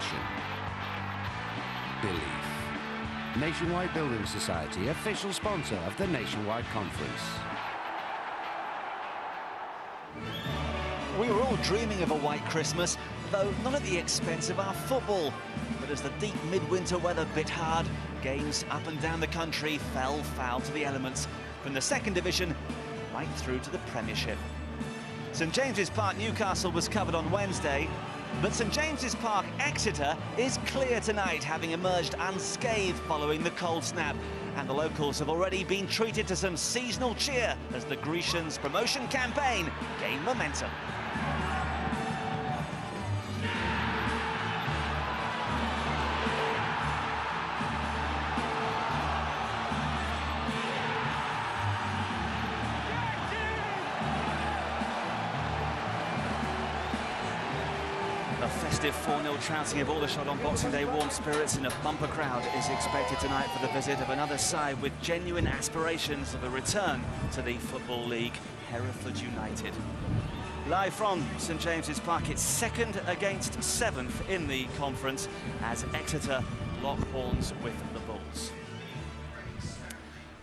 action. Belief. Nationwide Building Society, official sponsor of the Nationwide Conference. We were all dreaming of a white Christmas, though not at the expense of our football. But as the deep midwinter weather bit hard, games up and down the country fell foul to the elements, from the second division right through to the Premiership. St James's Park Newcastle was covered on Wednesday, but St James's Park Exeter is clear tonight, having emerged unscathed following the cold snap. And the locals have already been treated to some seasonal cheer as the Grecians' promotion campaign gain momentum. A festive 4-0 trouncing of Aldershot on Boxing Day warm spirits, and a bumper crowd is expected tonight for the visit of another side with genuine aspirations of a return to the Football League, Hereford United. Live from St James's Park, it's second against 7th in the conference as Exeter lock horns with the Bulls.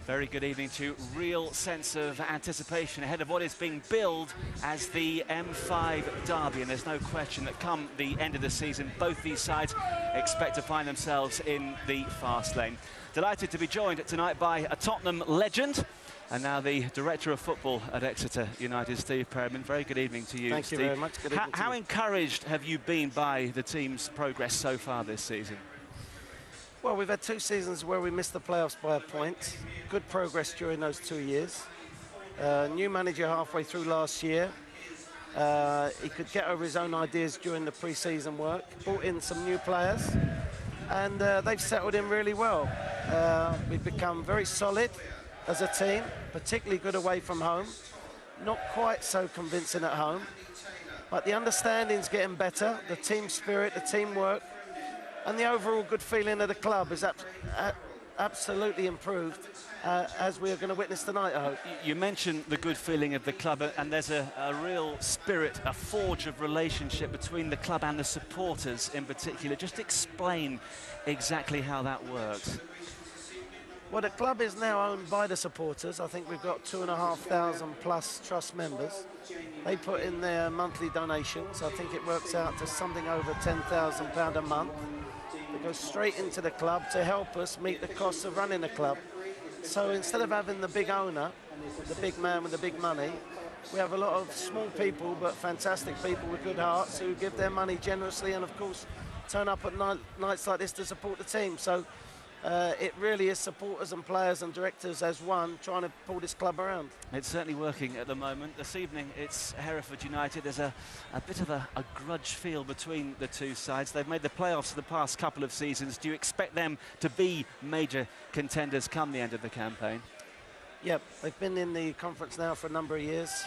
Very good evening to real sense of anticipation ahead of what is being billed as the M5 derby, and there's no question that come the end of the season, both these sides expect to find themselves in the fast lane. Delighted to be joined tonight by a Tottenham legend and now the Director of Football at Exeter United, Steve Perriman. Very good evening to you, Thank Steve. you very much. Good evening How encouraged have you been by the team's progress so far this season? Well, we've had 2 seasons where we missed the playoffs by a point. Good progress during those 2 years. New manager halfway through last year. He could get over his own ideas during the pre-season work. Brought in some new players, and they've settled in really well. We've become very solid as a team, particularly good away from home. Not quite so convincing at home, but the understanding's getting better. The team spirit, the teamwork, and the overall good feeling of the club is absolutely improved, as we are going to witness tonight, I hope. You mentioned the good feeling of the club, and there's a real spirit, a forge of relationship between the club and the supporters in particular. Just explain exactly how that works. Well, the club is now owned by the supporters. I think we've got 2,500 plus trust members. They put in their monthly donations. I think it works out to something over £10,000 a month. It goes straight into the club to help us meet the costs of running the club. So instead of having the big owner, the big man with the big money, we have a lot of small people, but fantastic people with good hearts who give their money generously and, of course, turn up at nights like this to support the team. So it really is supporters and players and directors as one trying to pull this club around. It's certainly working at the moment. This evening it's Hereford United. There's a bit of a grudge feel between the two sides. They've made the playoffs the past couple of seasons. Do you expect them to be major contenders come the end of the campaign? Yep, they've been in the conference now for a number of years.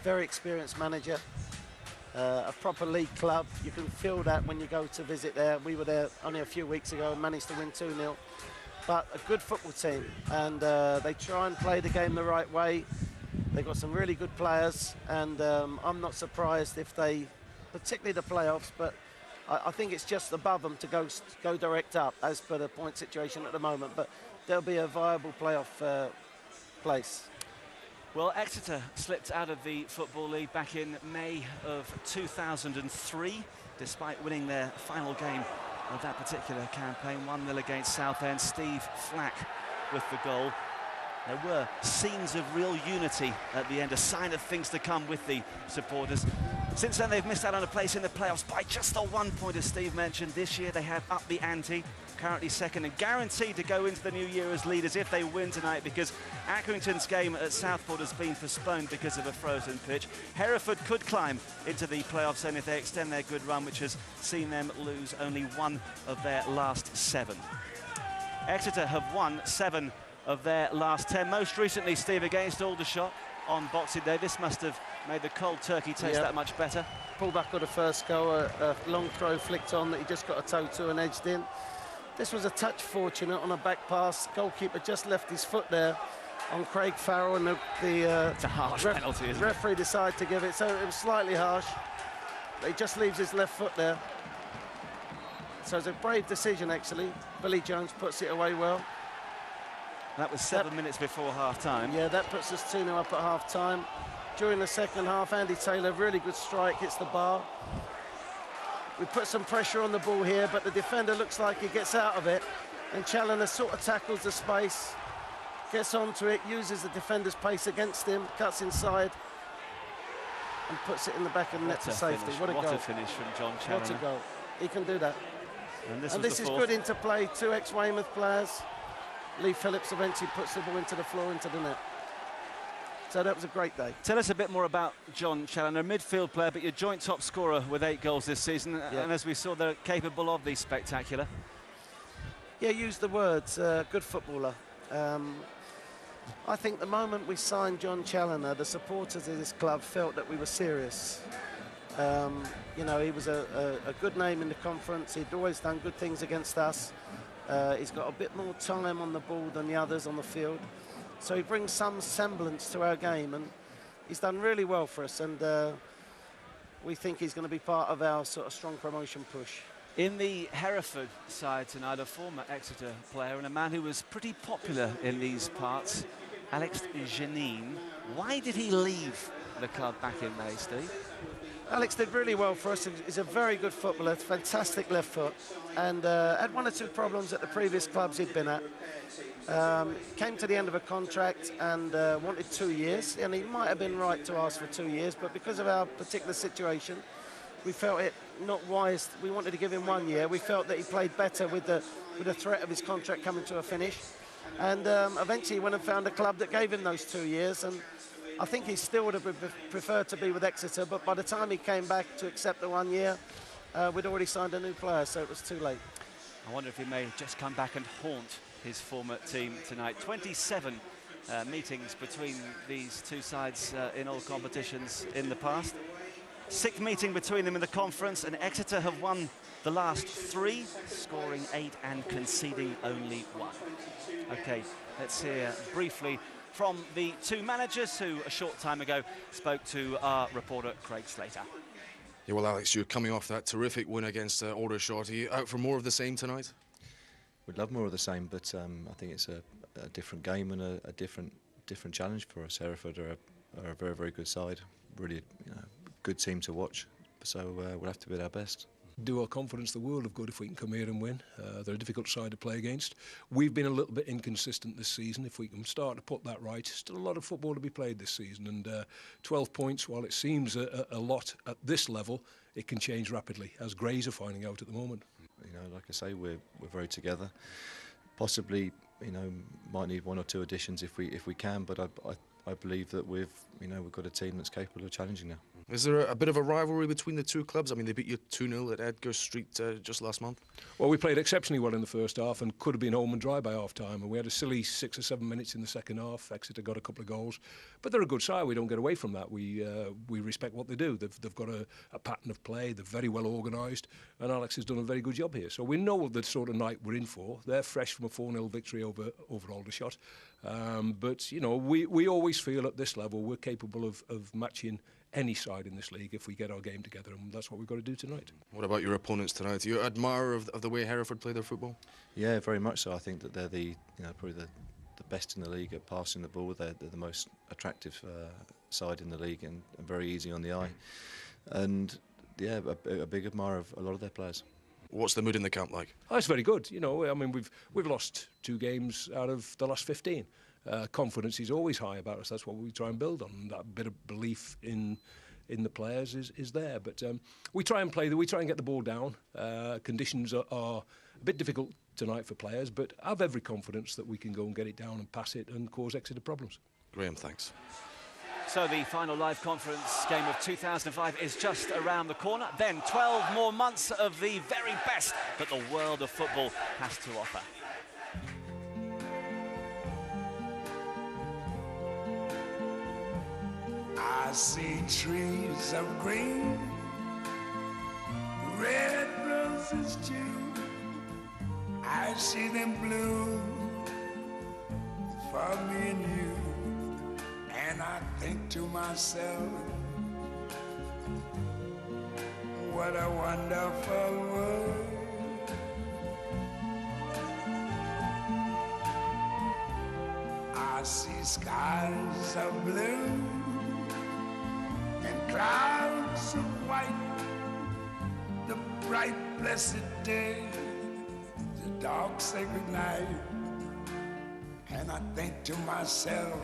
Very experienced manager. A proper league club. You can feel that when you go to visit there. We were there only a few weeks ago and managed to win 2-0. But a good football team, and they try and play the game the right way. They've got some really good players, and I'm not surprised if they, particularly the playoffs, but I think it's just above them to go direct up as per the point situation at the moment. But there'll be a viable playoff place. Well, Exeter slipped out of the Football League back in May of 2003, despite winning their final game of that particular campaign, 1-0 against Southend. Steve Flack with the goal. There were scenes of real unity at the end, a sign of things to come with the supporters. Since then, they've missed out on a place in the playoffs by just the 1 point, as Steve mentioned. This year, they have upped the ante, currently second and guaranteed to go into the new year as leaders if they win tonight, because Accrington's game at Southport has been postponed because of a frozen pitch. Hereford could climb into the playoffs then if they extend their good run, which has seen them lose only 1 of their last 7. Exeter have won 7 of their last 10, most recently, Steve, against Aldershot on Boxing Day. This must have made the cold turkey taste that much better. Pulled back of the first goal, a long throw flicked on that he just got a toe to and edged in. This was a touch fortunate on a back pass. Goalkeeper just left his foot there on Craig Farrell, and it's a harsh penalty, isn't it? Referee decided to give it, so it was slightly harsh. He just leaves his left foot there. So it's a brave decision, actually. Billy Jones puts it away well. That was 7 minutes before half-time. Yeah, that puts us 2-0 up at half-time. During the second half, Andy Taylor, really good strike, hits the bar. We put some pressure on the ball here, but the defender looks like he gets out of it. And Challoner sort of tackles the space, gets onto it, uses the defender's pace against him, cuts inside, and puts it in the back of the net for safety. What a goal. What a finish from John Challoner. What a goal. He can do that. And this is good interplay. 2 ex-Weymouth players. Lee Phillips eventually puts the ball into the floor, into the net. So that was a great day. Tell us a bit more about John Challoner, midfield player, but your joint top scorer with 8 goals this season. Yeah. And as we saw, they're capable of the spectacular. Yeah, use the words, good footballer. I think the moment we signed John Challoner, the supporters of this club felt that we were serious. You know, he was a good name in the conference. He'd always done good things against us. He's got a bit more time on the ball than the others on the field. So he brings some semblance to our game, and he's done really well for us, and we think he's going to be part of our sort of strong promotion push. In the Hereford side tonight, a former Exeter player and a man who was pretty popular in these parts, Alex Jeannin. Why did he leave the club back in May, Steve? Alex did really well for us. He's a very good footballer, fantastic left foot, and had 1 or 2 problems at the previous clubs he'd been at. Came to the end of a contract and wanted 2 years, and he might have been right to ask for 2 years, but because of our particular situation, we felt it not wise. We wanted to give him 1 year. We felt that he played better with the threat of his contract coming to a finish, and eventually he went and found a club that gave him those 2 years, and I think he still would have preferred to be with Exeter, but by the time he came back to accept the 1 year, we'd already signed a new player, so it was too late. I wonder if he may just come back and haunt his former team tonight. 27 meetings between these two sides in all competitions in the past. 6th meeting between them in the conference, and Exeter have won the last 3, scoring 8 and conceding only 1. Okay, let's hear briefly from the 2 managers who a short time ago spoke to our reporter Craig Slater. Yeah, well, Alex, you're coming off that terrific win against Aldershot. Are you out for more of the same tonight? We'd love more of the same, but I think it's a different game and a different challenge for us. Hereford are a very, very good side, really good team to watch, so we'll have to be at our best. Do our confidence the world of good if we can come here and win. They're a difficult side to play against. We've been a little bit inconsistent this season. If we can start to put that right, still a lot of football to be played this season, and 12 points, while it seems a lot at this level, it can change rapidly, as Greys are finding out at the moment. You know, like I say, we're very together. Possibly, might need 1 or 2 additions if we can, but I believe that we've got a team that's capable of challenging now. Is there a bit of a rivalry between the 2 clubs? I mean, they beat you 2-0 at Edgar Street just last month. Well, we played exceptionally well in the first half and could have been home and dry by half-time. And we had a silly 6 or 7 minutes in the second half. Exeter got a couple of goals. But they're a good side. We don't get away from that. We respect what they do. They've got a pattern of play. They're very well organised. And Alex has done a very good job here. So we know the sort of night we're in for. They're fresh from a 4-0 victory over Aldershot. But, we always feel at this level we're capable of matching any side in this league if we get our game together, and that's what we've got to do tonight. What about your opponents tonight? Are you an admirer of the way Hereford play their football? Yeah, very much so. I think that they're probably the best in the league at passing the ball. They're the most attractive side in the league and very easy on the eye. And yeah, a big admirer of a lot of their players. What's the mood in the camp like? Oh, it's very good. I mean, we've lost 2 games out of the last 15. Confidence is always high about us. That's what we try and build on. That bit of belief in the players is there. But we try and play. We try and get the ball down. Conditions are a bit difficult tonight for players, but I have every confidence that we can go and get it down and pass it and cause Exeter problems. Graham, thanks. So the final live conference game of 2005 is just around the corner. Then 12 more months of the very best that the world of football has to offer. I see trees of green, red roses too. I see them bloom for me and you. And I think to myself, what a wonderful world. see skies of blue and clouds of white, the bright blessed day, the dark sacred night, and I think to myself,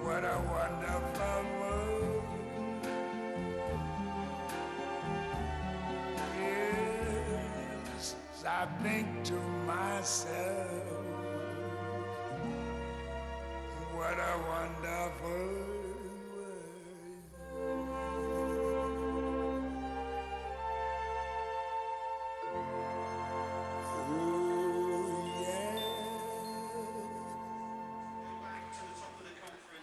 what a wonderful world. Yes, I think to myself, what a wonderful world. Ooh, yeah.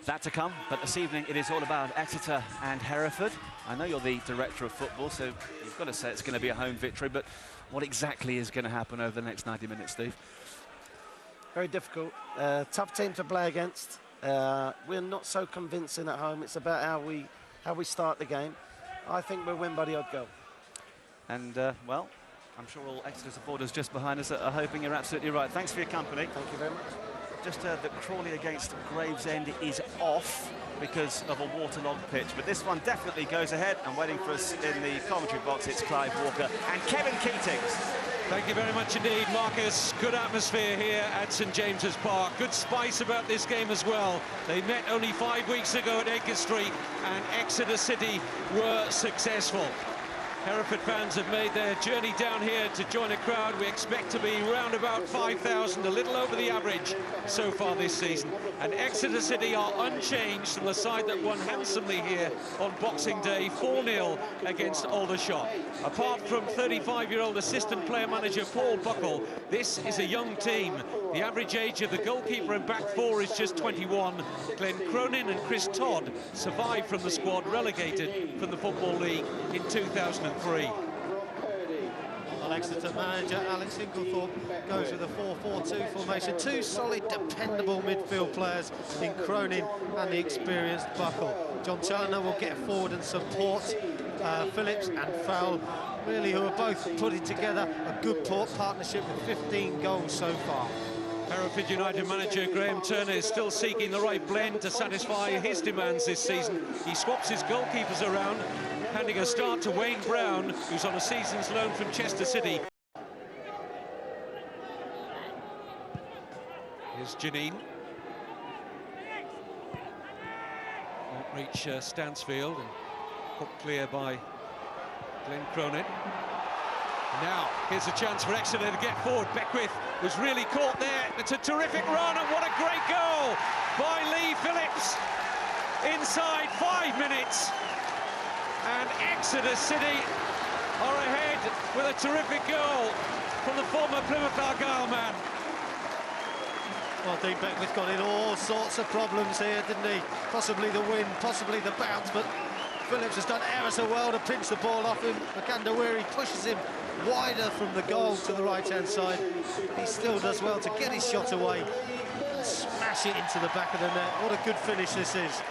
That to come, but this evening it is all about Exeter and Hereford. I know you're the director of football, so you've got to say it's going to be a home victory, but what exactly is going to happen over the next 90 minutes, Steve? Very difficult. Tough team to play against. We're not so convincing at home. It's about how we start the game. I think we'll win by the odd goal. And, well, I'm sure all Exeter supporters just behind us are hoping you're absolutely right. Thanks for your company. Thank you very much. Just heard that Crawley against Gravesend is off because of a waterlogged pitch, but this one definitely goes ahead, and waiting for us in the commentary box, it's Clive Walker and Kevin Keatings. Thank you very much indeed, Marcus. Good atmosphere here at St James's Park. Good spice about this game as well. They met only 5 weeks ago at Edgar Street, and Exeter City were successful. Hereford fans have made their journey down here to join a crowd. We expect to be round about 5,000, a little over the average so far this season. And Exeter City are unchanged from the side that won handsomely here on Boxing Day, 4-0 against Aldershot. Apart from 35-year-old assistant player manager Paul Buckle, this is a young team. The average age of the goalkeeper and back four is just 21. Glenn Cronin and Chris Todd survived from the squad relegated from the Football League in 2003. Well, Exeter manager Alex Inglethorpe goes with a 4-4-2 formation. Two solid, dependable midfield players in Cronin and the experienced Buckle. John Challoner will get forward and support Phillips and Fowle, really, who are both putting together a good partnership with 15 goals so far. Hereford United manager Graham Turner is still seeking the right blend to satisfy his demands this season. He swaps his goalkeepers around, handing a start to Wayne Brown, who's on a season's loan from Chester City. Here's Jeannin. Won't reach Stansfield, and put clear by Glenn Cronin. Now, here's a chance for Exeter to get forward. Beckwith was really caught there. It's a terrific run, and what a great goal by Lee Phillips. Inside 5 minutes, and Exeter City are ahead with a terrific goal from the former Plymouth Argyle man. Well, Dean Beckwith got in all sorts of problems here, didn't he? Possibly the wind, possibly the bounce, but Phillips has done ever so well to pinch the ball off him. Makandawiri pushes him wider from the goal to the right-hand side. He still does well to get his shot away and smash it into the back of the net. What a good finish this is.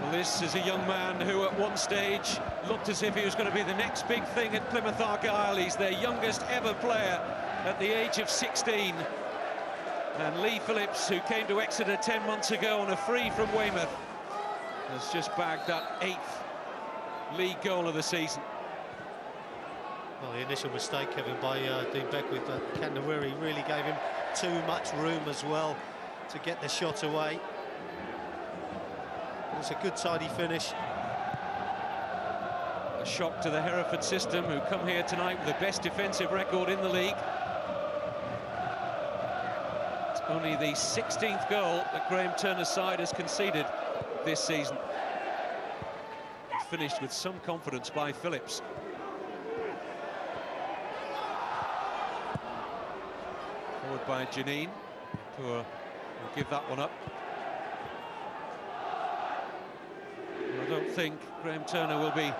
Well, this is a young man who at one stage looked as if he was going to be the next big thing at Plymouth Argyle. He's their youngest ever player at the age of 16. And Lee Phillips, who came to Exeter 10 months ago on a free from Weymouth, has just bagged that 8th league goal of the season. Well, the initial mistake, Kevin, by Dean Beckwith, Makandawiri really gave him too much room as well to get the shot away. It's a good tidy finish. A shock to the Hereford system, who come here tonight with the best defensive record in the league. It's only the 16th goal that Graham Turner's side has conceded this season. It's finished with some confidence by Phillips. Forward by Jeannin. Ipoua will give that one up. I don't think Graham Turner will be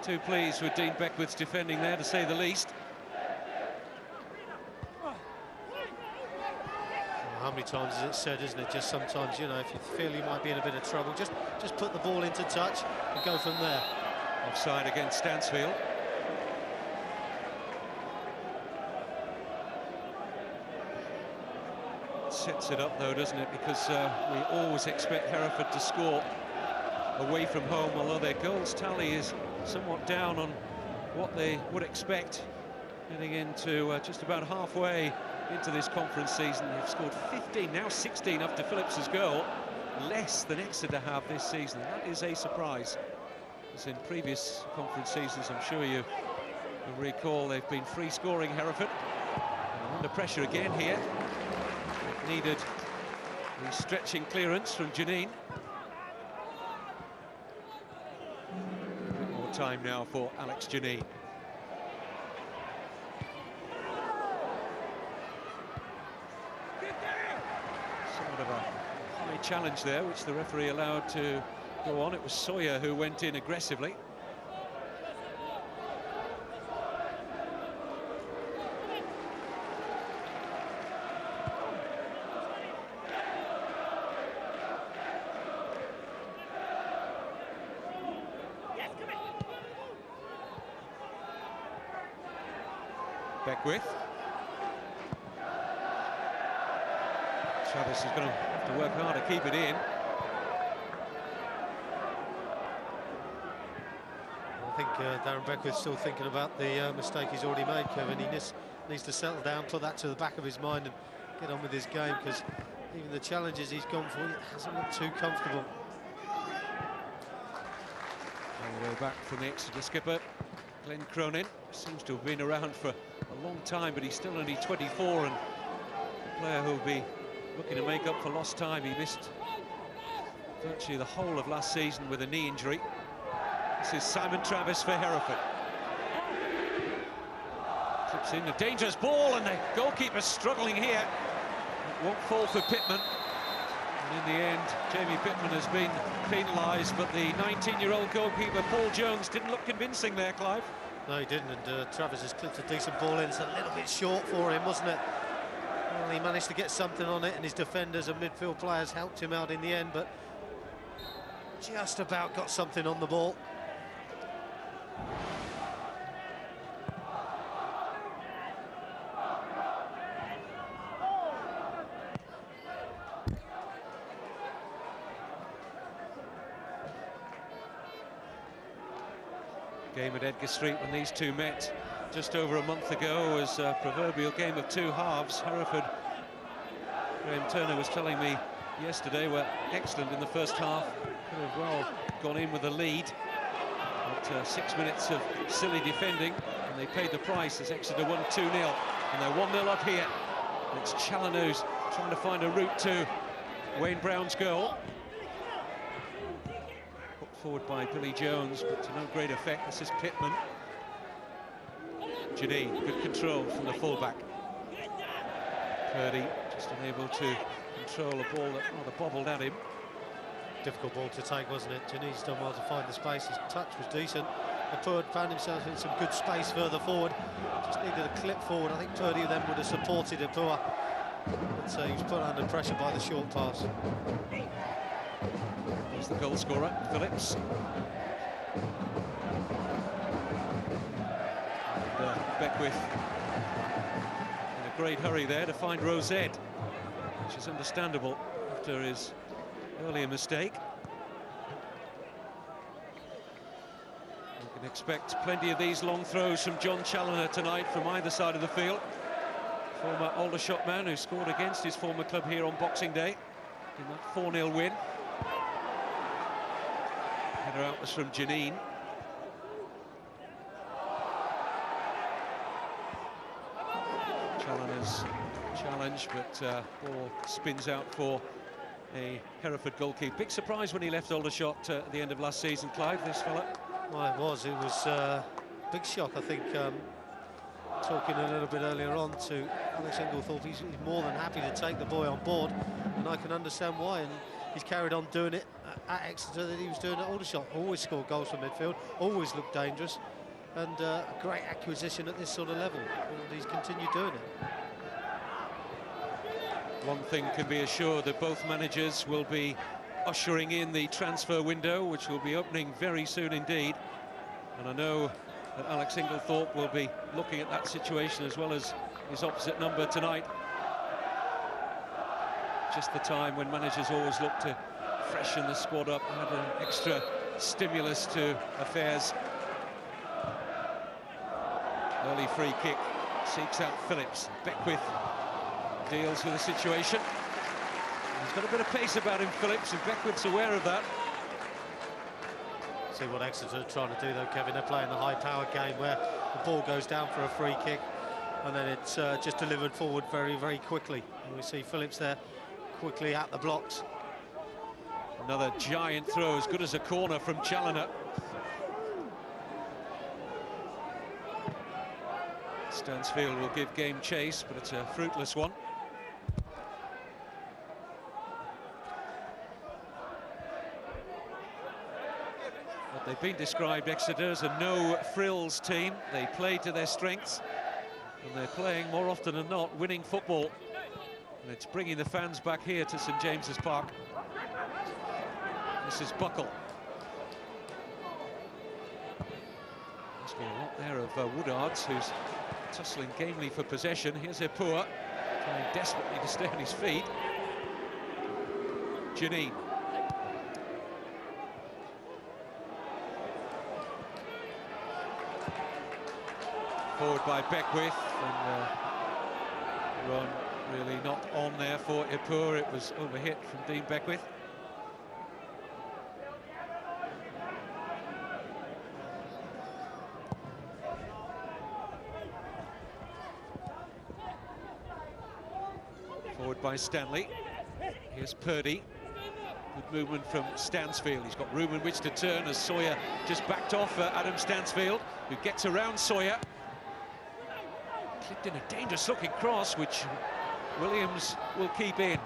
too pleased with Dean Beckwith's defending there, to say the least. How many times is it said, isn't it? Just sometimes, you know, if you feel you might be in a bit of trouble, just put the ball into touch and go from there. Offside against Stansfield. sets it up though, doesn't it? Because we always expect Hereford to score away from home, although their goals tally is somewhat down on what they would expect heading into just about halfway into this conference season. They've scored 15, now 16 after Phillips's goal, less than Exeter have this season. That is a surprise, as in previous conference seasons, I'm sure you will recall, they've been free scoring Hereford. And under pressure again here. They've needed the stretching clearance from Jeannin. More time now for Alex Jeannin. Somewhat of a high challenge there, which the referee allowed to go on. It was Sawyer who went in aggressively. Beckwith. Travis is going to have to work hard to keep it in. I think Darren Beckwith's still thinking about the mistake he's already made, Kevin. He just needs to settle down, put that to the back of his mind and get on with his game, because even the challenges he's gone for, he hasn't looked too comfortable. All the way back from the Exeter skipper, Glenn Cronin. Seems to have been around for a long time, but he's still only 24 and a player who'll be looking to make up for lost time. He missed virtually the whole of last season with a knee injury. This is Simon Travis for Hereford. Clips in a dangerous ball, and the goalkeeper's struggling here. It won't fall for Pittman. And in the end, Jamie Pittman has been penalised, but the 19-year-old goalkeeper, Paul Jones, didn't look convincing there, Clive. No, he didn't, and Travis has clipped a decent ball in. It's a little bit short for him, wasn't it? Well, he managed to get something on it, and his defenders and midfield players helped him out in the end, but just about got something on the ball. Game at Edgar Street when these two met just over a month ago was a proverbial game of two halves. Hereford, Graham Turner was telling me yesterday, were excellent in the first half. Could have well gone in with a lead. But 6 minutes of silly defending, and they paid the price as Exeter won 2-0. And they're 1-0 up here. And it's Challin's trying to find a route to Wayne Brown's goal. Forward by Billy Jones, but to no great effect. This is Pittman. Jeannin, good control from the fullback. Purdy just unable to control a ball that rather bobbled at him. Difficult ball to take, wasn't it? Jeannin's done well to find the space. His touch was decent. Ipoua found himself in some good space further forward. Just needed a clip forward. I think Purdy then would have supported Ipoua. But he was put under pressure by the short pass. There's the goal scorer, Phillips. And Beckwith in a great hurry there to find Rosette, which is understandable after his earlier mistake. We can expect plenty of these long throws from John Challoner tonight from either side of the field. Former Aldershot man who scored against his former club here on Boxing Day in that 4-0 win. Header out was from Jeannin. Challoner's challenge, but ball spins out for a Hereford goalkeeper. Big surprise when he left Aldershot at the end of last season, Clive, this fella. Well, it was a big shock, I think. Talking a little bit earlier on to Alex Inglethorpe, he's more than happy to take the boy on board, and I can understand why. And he's carried on doing it at Exeter that he was doing at Aldershot. Always scored goals from midfield, always looked dangerous, and a great acquisition at this sort of level. And he's continued doing it. One thing can be assured, that both managers will be ushering in the transfer window, which will be opening very soon indeed. And I know that Alex Inglethorpe will be looking at that situation as well as his opposite number tonight. just the time when managers always look to freshen the squad up, add an extra stimulus to affairs. Early free kick, seeks out Phillips. Beckwith deals with the situation. He's got a bit of pace about him, Phillips, and Beckwith's aware of that. See what Exeter are trying to do, though, Kevin. They're playing the high-powered game where the ball goes down for a free kick and then it's just delivered forward very, very quickly. And we see Phillips there quickly at the blocks. Another giant throw, as good as a corner from Challoner. Stansfield will give game chase, but it's a fruitless one. They've been described, Exeter, as a no-frills team. They play to their strengths, and they're playing more often than not winning football. And it's bringing the fans back here to St James's Park. This is Buckle. There's been a lot there of Woodard's, who's tussling gamely for possession. Here's Ipoua, trying desperately to stay on his feet. Jeannin. Forward by Beckwith, and run really not on there for Ipoua. It was overhit from Dean Beckwith. Forward by Stanley. Here's Purdy. Good movement from Stansfield. He's got room in which to turn as Sawyer just backed off Adam Stansfield, who gets around Sawyer. Clipped in a dangerous-looking cross, which Williams will keep in.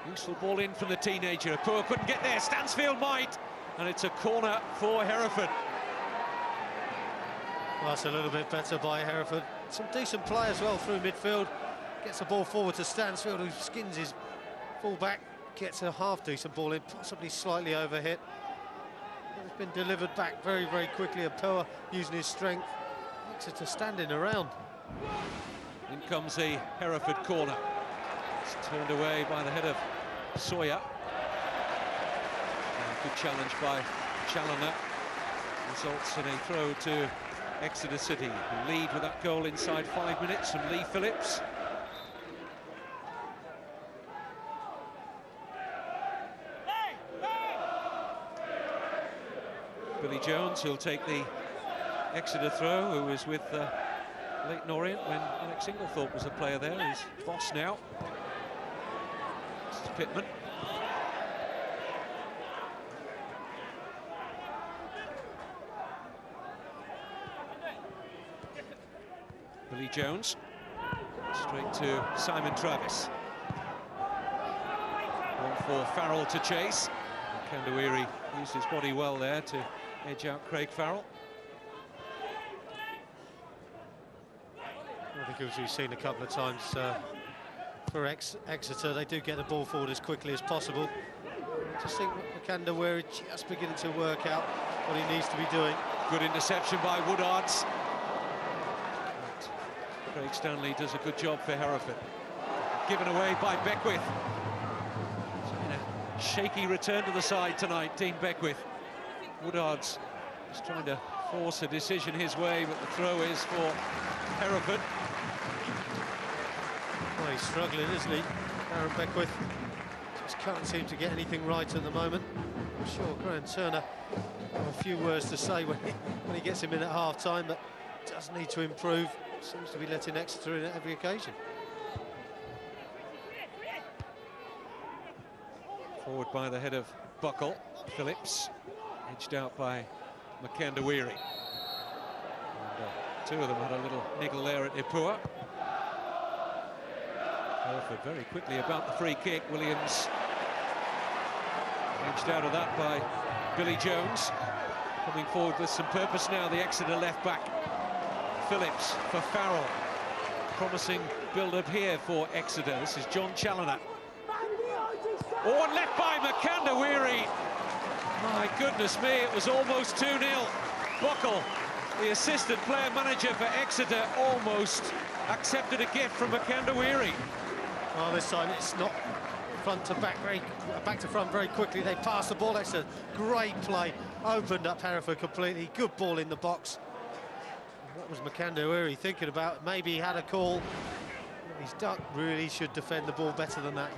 Useful ball in from the teenager. Ipoua couldn't get there. Stansfield might, and it's a corner for Hereford. Well, that's a little bit better by Hereford. Some decent play as well through midfield. Gets the ball forward to Stansfield, who skins his full-back. Gets a half-decent ball in, possibly slightly overhit. But it's been delivered back very, very quickly. Ipoua using his strength. Exeter standing around. In comes a Hereford corner. It's turned away by the head of Sawyer. And good challenge by Challoner. Results in a throw to Exeter City, who lead with that goal inside 5 minutes from Lee Phillips. Billy Jones, who'll take the Exeter throw, who was with Leyton Orient when Alex Inglethorpe was a player there. He's boss now. This is Pittman. Billy Jones. Straight to Simon Travis. One for Farrell to chase. Kandawiri used his body well there to edge out Craig Farrell. I think, as we've seen a couple of times for Exeter, they do get the ball forward as quickly as possible. Just think Kandawiri just beginning to work out what he needs to be doing. Good interception by Woodard's. Craig Stanley does a good job for Hereford. Given away by Beckwith. Shaky return to the side tonight, Dean Beckwith. Woodard's just trying to force a decision his way, but the throw is for Hereford. Well, he's struggling, isn't he, Aaron Beckwith? Just can't seem to get anything right at the moment. I'm sure Graham Turner have a few words to say when he gets him in at half-time, but does need to improve. Seems to be letting Exeter in at every occasion. Forward by the head of Buckle. Phillips, edged out by Makandawiri. And, two of them had a little niggle there at Ipoua. Hereford very quickly about the free kick. Williams edged out of that by Billy Jones. Coming forward with some purpose now, the Exeter left back. Phillips for Farrell. Promising build-up here for Exeter. This is John Challoner. Oh, and left by Makandawiri. My goodness me, it was almost 2-0. Buckle, the assistant player manager for Exeter, almost accepted a gift from Makandawiri. Well, this time it's not front to back, back to front very quickly. They pass the ball. That's a great play. Opened up Hereford completely. Good ball in the box. What was Makando thinking about? Maybe he had a call. He's duck really should defend the ball better than that.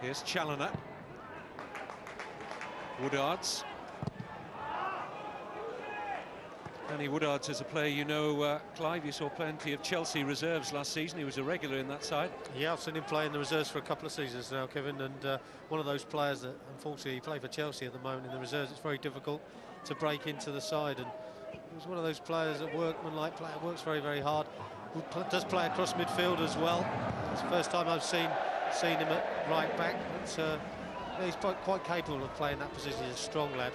Here's Challoner. Woodards. Danny Woodards is a player you know, Clive. You saw plenty of Chelsea reserves last season. He was a regular in that side. Yeah, I've seen him play in the reserves for a couple of seasons now, Kevin, and one of those players that unfortunately play for Chelsea at the moment in the reserves. It's very difficult to break into the side, and he was one of those players, a workmanlike player, works very, very hard. Does play across midfield as well. It's the first time I've seen him at right back, but he's quite capable of playing that position. He's a strong lad,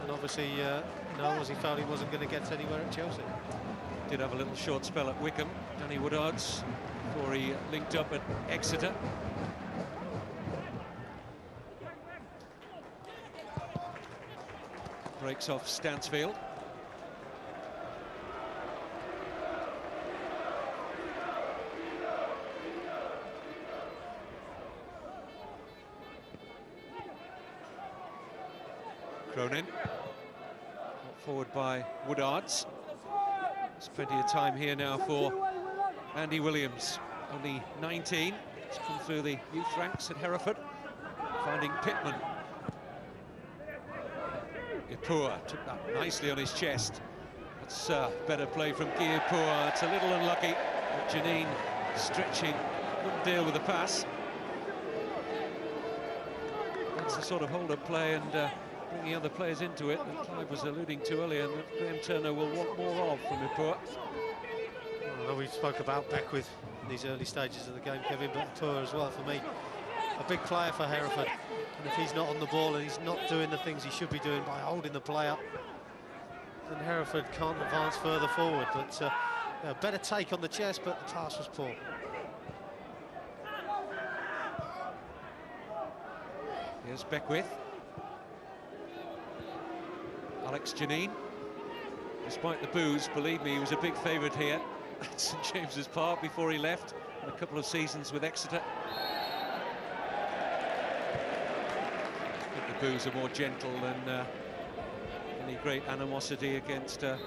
and obviously, he felt he wasn't going to get anywhere at Chelsea. Did have a little short spell at Wickham, Danny Woodards, before he linked up at Exeter. Breaks off Stansfield. Cronin, forward by Woodards. There's plenty of time here now for Andy Williams, only 19. He's come through the youth ranks at Hereford, finding Pittman. Ipoua took that nicely on his chest. That's better play from Guy Ipoua. It's a little unlucky, but Jeannin stretching, couldn't deal with the pass. That's the sort of hold-up play and bringing other players into it that Clive was alluding to earlier, and that Graham Turner will want more of from Ipoua. Well, we spoke about Beckwith in these early stages of the game, Kevin, but Ipoua as well, for me, a big player for Hereford. And if he's not on the ball and he's not doing the things he should be doing by holding the play up, then Hereford can't advance further forward. But a better take on the chest, but the pass was poor. Here's Beckwith. Alex Jeannin, despite the boos, believe me, he was a big favourite here at St James's Park before he left, and a couple of seasons with Exeter. I think the boos are more gentle than any great animosity against the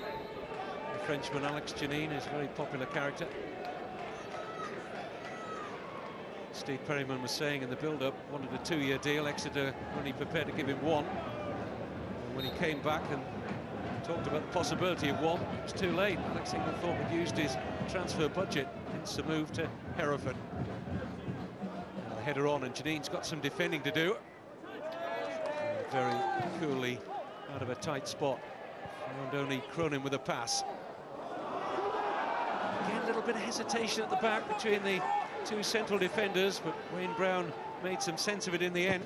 Frenchman Alex Jeannin. Is a very popular character. Steve Perryman was saying in the build-up, wanted a 2-year deal. Exeter only prepared to give him 1. When he came back and talked about the possibility of 1, it was too late. Alex Inglethorpe had used his transfer budget, hence the move to Hereford. Header on, and Jeannin's got some defending to do. Very coolly out of a tight spot. Found only Cronin with a pass. Again, a little bit of hesitation at the back between the two central defenders, but Wayne Brown made some sense of it in the end.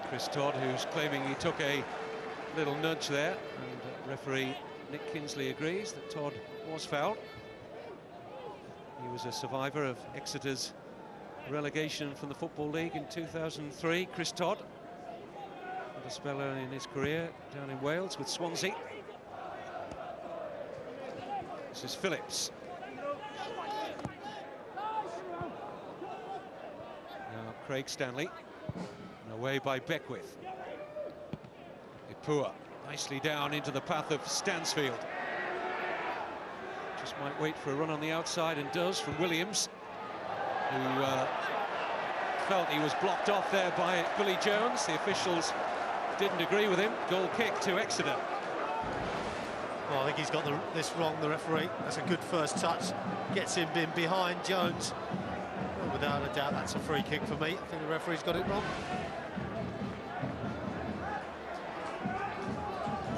Chris Todd, who's claiming he took a little nudge there, and referee Nick Kinsley agrees that Todd was fouled. He was a survivor of Exeter's relegation from the Football League in 2003. Chris Todd had a spell early in his career down in Wales with Swansea. This is Phillips. Now Craig Stanley. Away by Beckwith. Ipoua nicely down into the path of Stansfield. Just might wait for a run on the outside, and does, from Williams, who felt he was blocked off there by Billy Jones. The officials didn't agree with him. Goal kick to Exeter. Well, I think he's got this wrong, the referee. That's a good first touch. Gets him in behind Jones. Well, without a doubt, that's a free kick for me. I think the referee's got it wrong.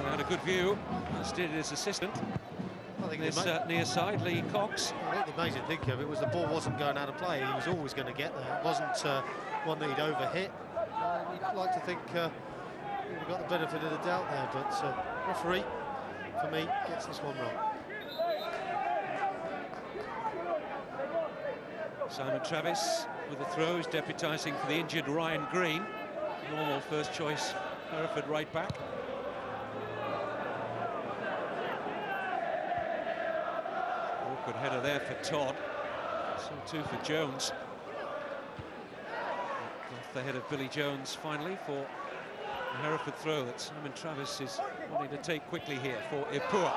Had a good view, as did his assistant. I think this near side, Lee Cox. I think the amazing thing of it was the ball wasn't going out of play. He was always going to get there. It wasn't one that he'd overhit. You'd like to think he would have got the benefit of the doubt there, but referee, for me, gets this one wrong. Simon Travis with the throws, deputising for the injured Ryan Green. normal first choice Hereford right back. Awkward header there for Todd. So too for Jones. Off the head of Billy Jones finally for the Hereford throw that Simon Travis is wanting to take quickly here for Ipoua.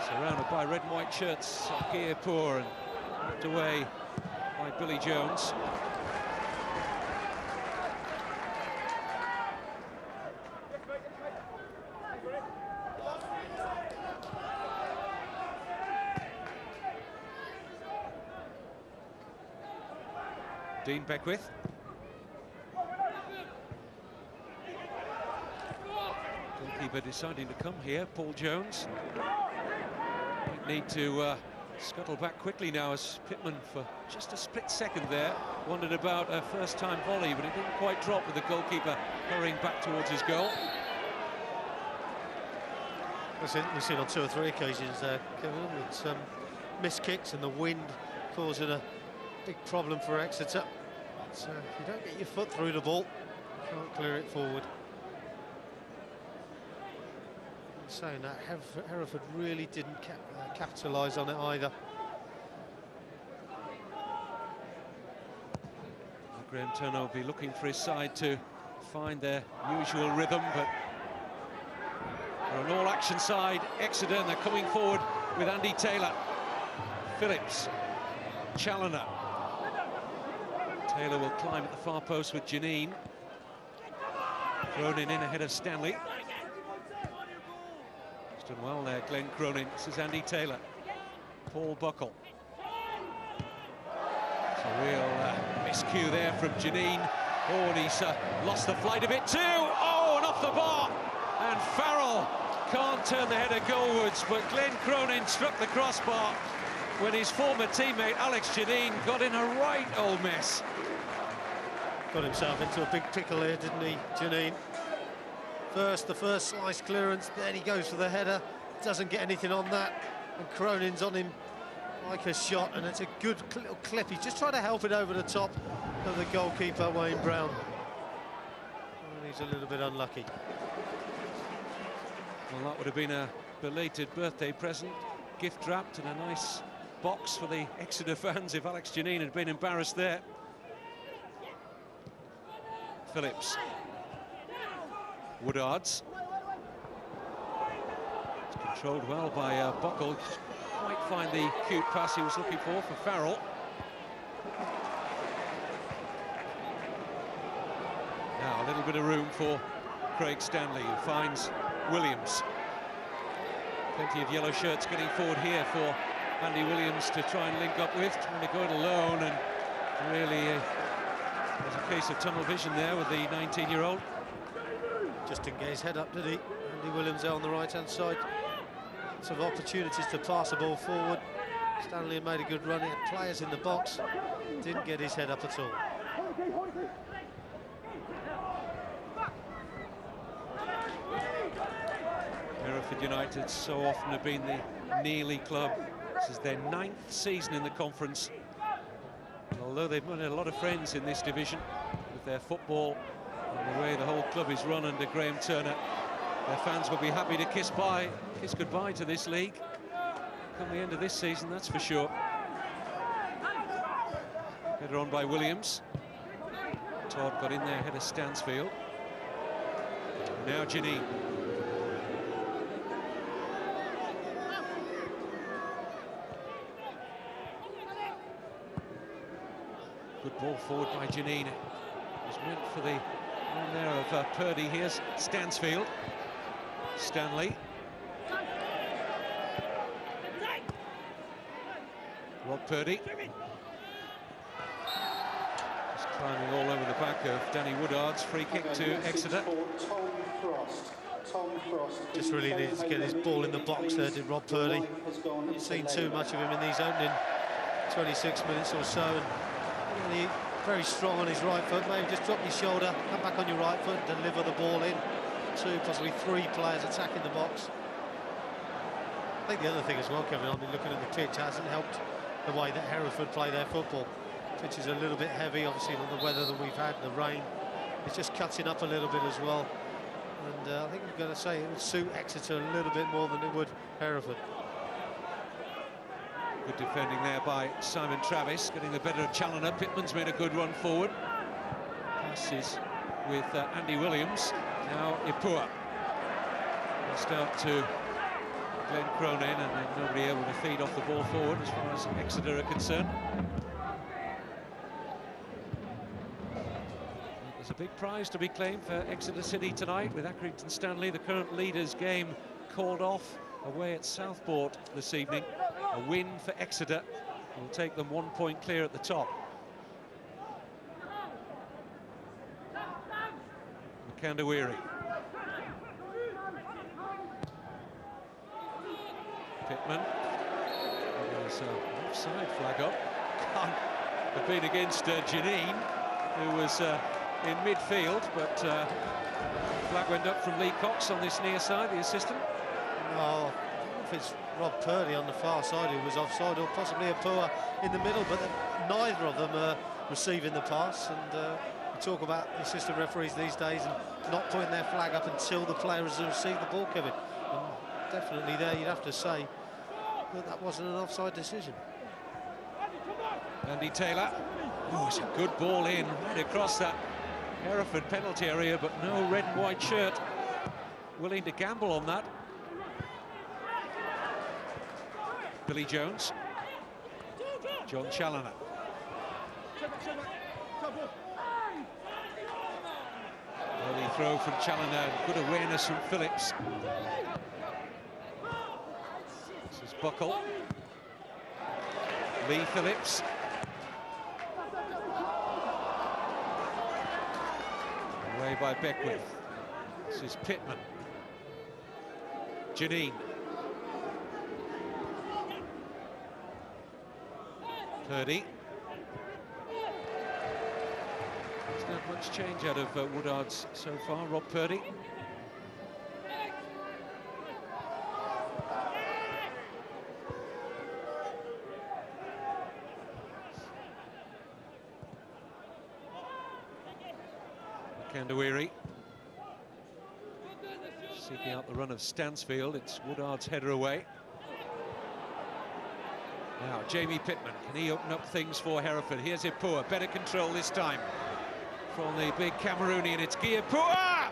Surrounded by red and white shirts, Ipoua, and knocked away by Billy Jones. Dean Beckwith. Goalkeeper deciding to come here, Paul Jones. Might need to scuttle back quickly now as Pittman, for just a split second there, wondered about a first-time volley, but it didn't quite drop with the goalkeeper hurrying back towards his goal. We've seen on 2 or 3 occasions there, Kevin, it's missed kicks and the wind causing a big problem for Exeter. So if you don't get your foot through the ball, you can't clear it forward. I'm saying that Hereford really didn't capitalise on it either. Graham Turner will be looking for his side to find their usual rhythm, but they're an all-action side, Exeter, and they're coming forward with Andy Taylor, Phillips, Challoner. Taylor will climb at the far post with Jeannin. Cronin in ahead of Stanley. He's done well there, Glenn Cronin. This is Andy Taylor. Paul Buckle. It's a real miscue there from Jeannin. Oh, and he's lost the flight a bit too. Oh, and off the bar. And Farrell can't turn the header goalwards, but Glenn Cronin struck the crossbar when his former teammate Alex Jeannin got in a right old mess. Got himself into a big pickle here, didn't he, Jeannin? The first slice clearance, then he goes for the header, doesn't get anything on that, and Cronin's on him like a shot, and it's a good little clip. He's just trying to help it over the top of the goalkeeper, Wayne Brown. And he's a little bit unlucky. Well, that would have been a belated birthday present, gift wrapped in a nice box for the Exeter fans if Alex Jeannin had been embarrassed there. Phillips. Woodards. It's controlled well by Buckle. Just quite find the cute pass he was looking for Farrell. Now a little bit of room for Craig Stanley, who finds Williams. Plenty of yellow shirts getting forward here for Andy Williams to try and link up with, trying to go it alone, and really there's a case of tunnel vision there with the 19-year-old. Just didn't get his head up, did he? Andy Williams there on the right-hand side. Lots of opportunities to pass the ball forward. Stanley made a good run, he had players in the box, didn't get his head up at all. Hereford United so often have been the Nearly club. This is their 9th season in the conference. And although they've made a lot of friends in this division with their football and the way the whole club is run under Graham Turner, their fans will be happy to kiss goodbye to this league come the end of this season, that's for sure. Header on by Williams. Todd got in there ahead of Stansfield. Now Jeannin. Good ball forward by Jeannin. It was meant for the one there of Purdy. Here's Stansfield. Stanley. Rob Purdy. Just climbing all over the back of Danny Woodards. Free kick to Exeter. Just really needed to get his ball in the box there, did Rob Purdy. Haven't seen too much of him in these opening 26 minutes or so. And really very strong on his right foot. Maybe just drop your shoulder, come back on your right foot, deliver the ball in. 2, possibly 3 players attacking the box. I think the other thing as well, Kevin, I've been looking at the pitch, hasn't helped the way that Hereford play their football. The pitch is a little bit heavy, obviously, on the weather that we've had, the rain. He's just cutting up a little bit as well. And I think I'm going to say it would suit Exeter a little bit more than it would Hereford. Good defending there by Simon Travis, getting the better of Challoner. Pittman's made a good run forward. Passes with Andy Williams. Now Ipoua. They start to Glenn Cronin, and then nobody able to feed off the ball forward as far as Exeter are concerned. There's a big prize to be claimed for Exeter City tonight, with Accrington Stanley, the current leaders, game called off away at Southport this evening. A win for Exeter will take them 1 point clear at the top. Makandawiri. Pittman. There's an offside flag up. Can't have been against Jeannin, who was in midfield, but flag went up from Lee Cox on this near side, the assistant. No, I don't know if it's Rob Purdy on the far side who was offside, or possibly Ipoua in the middle, but neither of them are receiving the pass. And we talk about the assistant referees these days and not putting their flag up until the player has received the ball, Kevin. And definitely there you'd have to say that that wasn't an offside decision. Andy Taylor. Oh, it's a good ball in right across that Hereford penalty area, but no red and white shirt willing to gamble on that. Billy Jones. John Challoner. Early throw from Challoner, good awareness from Phillips. This is Buckle. Lee Phillips. Away by Beckwith. This is Pittman. Jeannin. Purdy. There's not much change out of Woodard's so far, Rob Purdy. Makandawiri. Seeking out the run of Stansfield. It's Woodard's header away. Now, Jamie Pittman, can he open up things for Hereford? Here's Ipoua, better control this time from the big Cameroonian. It's Ipoua!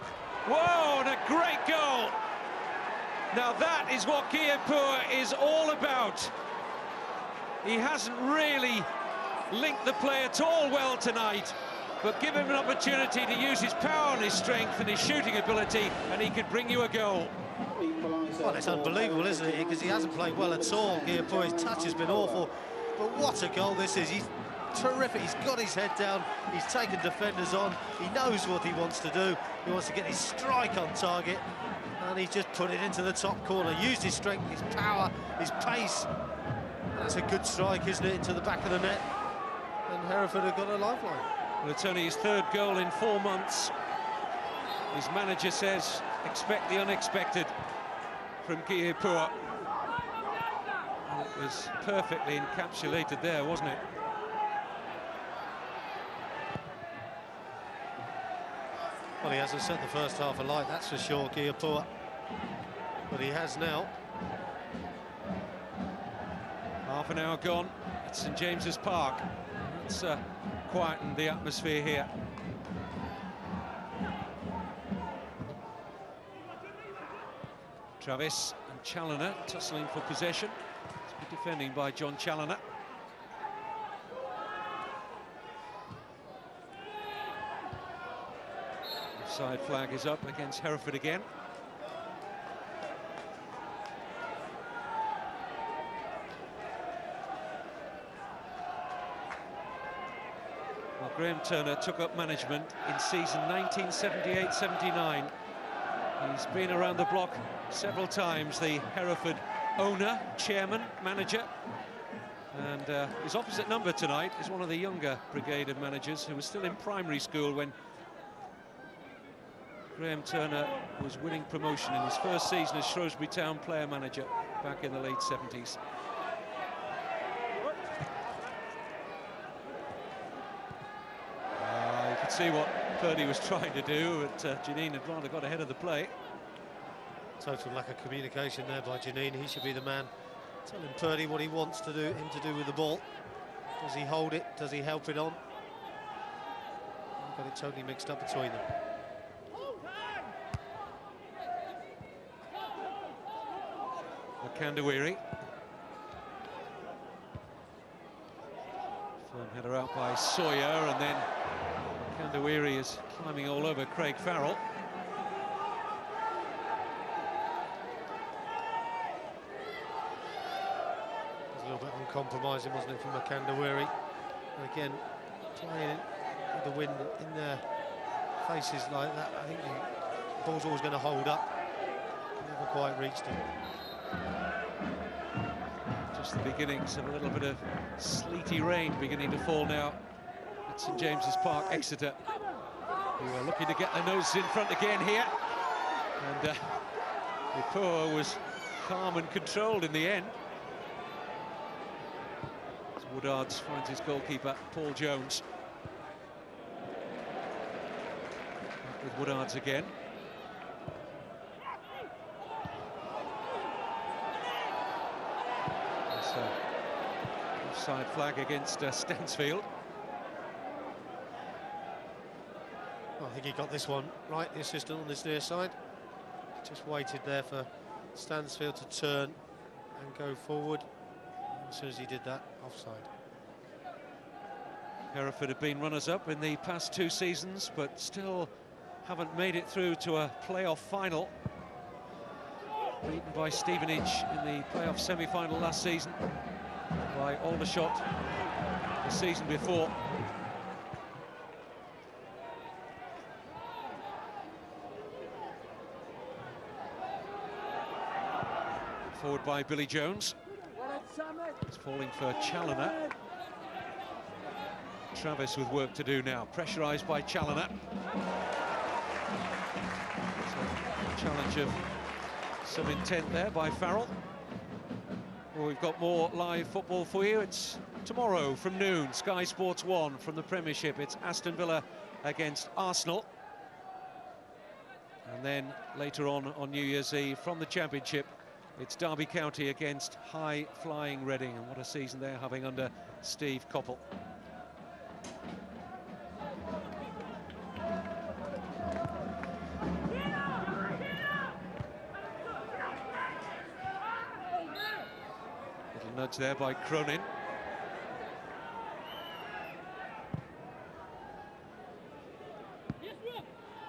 Whoa, and a great goal! Now that is what Ipoua is all about. He hasn't really linked the play at all well tonight, but give him an opportunity to use his power and his strength and his shooting ability, and he could bring you a goal. Well, it's unbelievable, isn't it? Because he hasn't played well at all. Ipoua, his touch has been awful. But what a goal this is. He's terrific. He's got his head down. He's taken defenders on. He knows what he wants to do. He wants to get his strike on target. And he's just put it into the top corner. Used his strength, his power, his pace. That's a good strike, isn't it? Into the back of the net. And Hereford have got a lifeline. Well, it's only his third goal in 4 months. His manager says, expect the unexpected from Ipoua. It was perfectly encapsulated there, wasn't it? Well, he hasn't set the first half alight, that's for sure, Ipoua. But he has now. Half an hour gone at St James's Park. It's quietened the atmosphere here. Travis and Challoner tussling for possession. It's good defending by John Challoner. Offside flag is up against Hereford again. Well, Graham Turner took up management in season 1978-79. He's been around the block several times, the Hereford owner, chairman, manager. And his opposite number tonight is one of the younger brigade of managers who was still in primary school when Graham Turner was winning promotion in his first season as Shrewsbury Town player manager back in the late 70s. You can see what Purdy was trying to do, but Jeannin had rather got ahead of the play. Total lack of communication there by Jeannin. He should be the man telling Purdy what he wants to do, him to do with the ball. Does he hold it? Does he help it on? Got it totally mixed up between them. Makandawiri. Firm header out by Sawyer, and then Makandawiri is climbing all over Craig Farrell. It was a little bit uncompromising, wasn't it, from Makandawiri? And again, playing with the wind in their faces like that, I think the ball's always going to hold up. Never quite reached him. Just the beginnings of a little bit of sleety rain beginning to fall now at St James's Park, Exeter, who are looking to get their noses in front again here. And Ipoua was calm and controlled in the end. As Woodards finds his goalkeeper, Paul Jones. With Woodards again. Offside flag against Stansfield. Well, I think he got this one right, the assistant on this near side. Just waited there for Stansfield to turn and go forward. And as soon as he did that, offside. Hereford have been runners-up in the past 2 seasons, but still haven't made it through to a playoff final. Beaten by Stevenage in the playoff semi-final last season, by Aldershot the season before. Forward by Billy Jones. He's falling for Challoner. Travis with work to do now, pressurised by Challoner. It's a challenge of some intent there by Farrell. Well, we've got more live football for you. It's tomorrow from noon, Sky Sports 1 from the Premiership. It's Aston Villa against Arsenal. And then later on New Year's Eve from the Championship, it's Derby County against high-flying Reading. And what a season they're having under Steve Coppell. Nudge there by Cronin.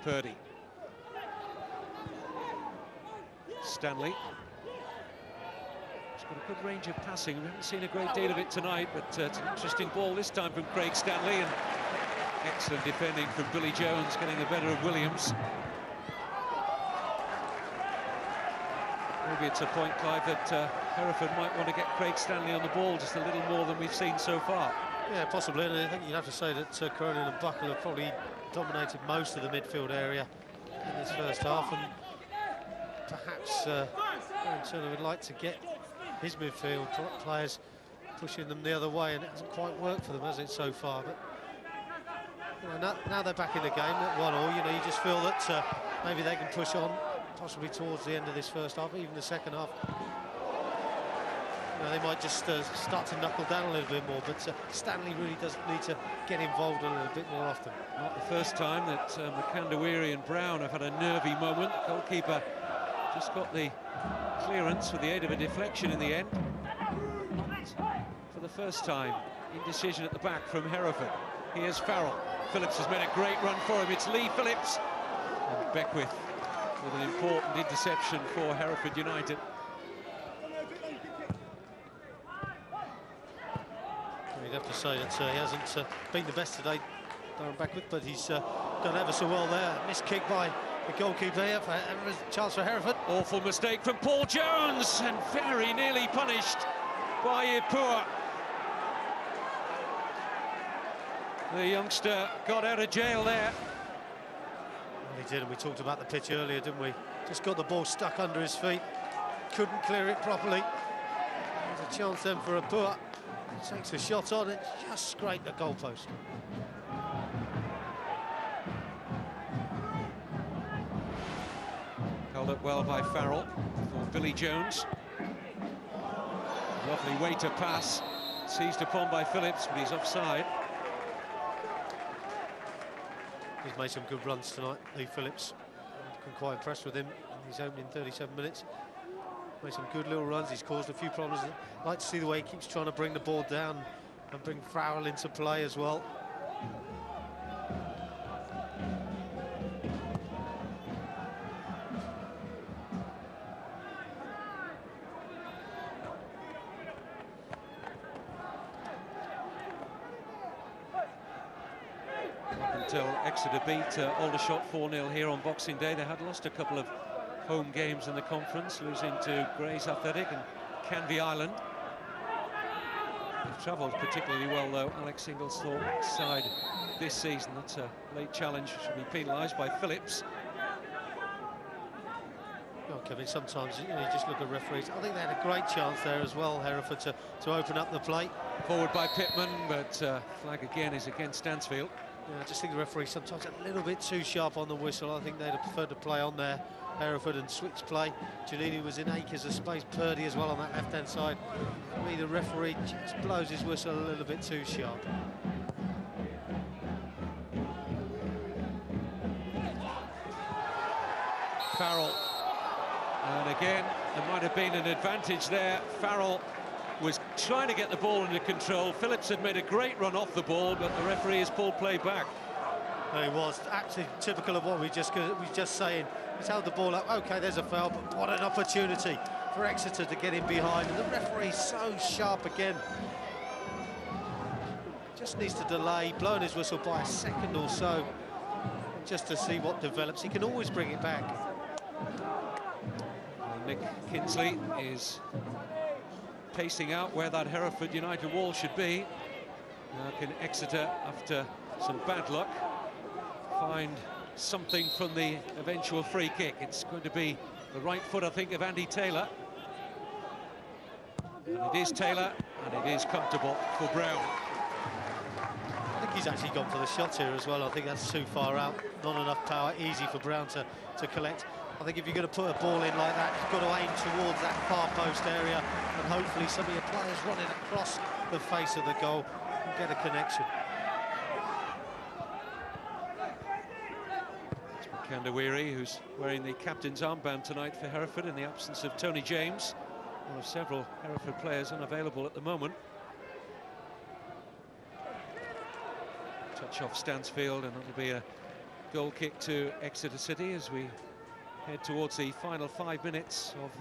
Purdy. Stanley. He's got a good range of passing. We haven't seen a great deal of it tonight, but it's an interesting ball this time from Craig Stanley, and excellent defending from Billy Jones, getting the better of Williams. Maybe it's a point, Clive, that Hereford might want to get Craig Stanley on the ball just a little more than we've seen so far. Yeah, possibly, and I think you'd have to say that Cronin and Buckle have probably dominated most of the midfield area in this first half, and perhaps Turner would like to get his midfield players pushing them the other way, and it hasn't quite worked for them, has it, so far? But you know, now they're back in the game at 1-1, you know, you just feel that maybe they can push on possibly towards the end of this first half, even the second half. You know, they might just start to knuckle down a little bit more, but Stanley really does need to get involved a little bit more often. Not the first time that Makandawiri and Brown have had a nervy moment. The goalkeeper just got the clearance with the aid of a deflection in the end. For the first time, indecision at the back from Hereford. Here's Farrell. Phillips has made a great run for him. It's Lee Phillips. And Beckwith with an important interception for Hereford United. You'd have to say that he hasn't been the best today, Darren Beckwith, but he's done ever so well there. Missed kick by the goalkeeper here for chance for Hereford. Awful mistake from Paul Jones, and very nearly punished by Ipoua. The youngster got out of jail there. Well, he did, and we talked about the pitch earlier, didn't we? Just got the ball stuck under his feet, couldn't clear it properly. There's a chance then for Ipoua. Takes a shot on it, just scraped the goalpost. Held up well by Farrell for Billy Jones. Lovely way to pass. Seized upon by Phillips, but he's offside. He's made some good runs tonight, Lee Phillips. I'm quite impressed with him in his opening 37 minutes. Made some good little runs. He's caused a few problems. I like to see the way he keeps trying to bring the ball down and bring Farrell into play as well. Until Exeter beat Aldershot 4-0 here on Boxing Day. They had lost a couple of home games in the conference, losing to Grays Athletic and Canvey Island. They've travelled particularly well, though, Alex Inglethorpe's side this season. That's a late challenge, should be penalised by Phillips. Well, Kevin, sometimes you just look at referees. I think they had a great chance there as well, Hereford, to open up the plate. Forward by Pittman, but flag again is against Stansfield. Yeah, I just think the referee sometimes a little bit too sharp on the whistle. I think they'd have preferred to play on there, Hereford, and switch play. Jeannin was in acres of space. Purdy as well on that left-hand side. For me, the referee just blows his whistle a little bit too sharp. Farrell. And again, there might have been an advantage there. Farrell was trying to get the ball under control. Phillips had made a great run off the ball, but the referee has pulled play back. Well, it was actually typical of what we just saying. He's held the ball up. OK, there's a foul, but what an opportunity for Exeter to get in behind. And the referee's so sharp again. Just needs to delay, blowing his whistle by a second or so, just to see what develops. He can always bring it back. Nick Kinsley is pacing out where that Hereford United wall should be. Now can Exeter, after some bad luck, find something from the eventual free kick? It's going to be the right foot, I think, of Andy Taylor. And it is Taylor, and it is comfortable for Brown. I think he's actually gone for the shots here as well. I think that's too far out. Not enough power, easy for Brown to collect. I think if you're going to put a ball in like that, you've got to aim towards that far post area, and hopefully some of your players running across the face of the goal and get a connection. It's Makandawiri, who's wearing the captain's armband tonight for Hereford in the absence of Tony James, one of several Hereford players unavailable at the moment. Touch off Stansfield, and it'll be a goal kick to Exeter City as we head towards the final 5 minutes of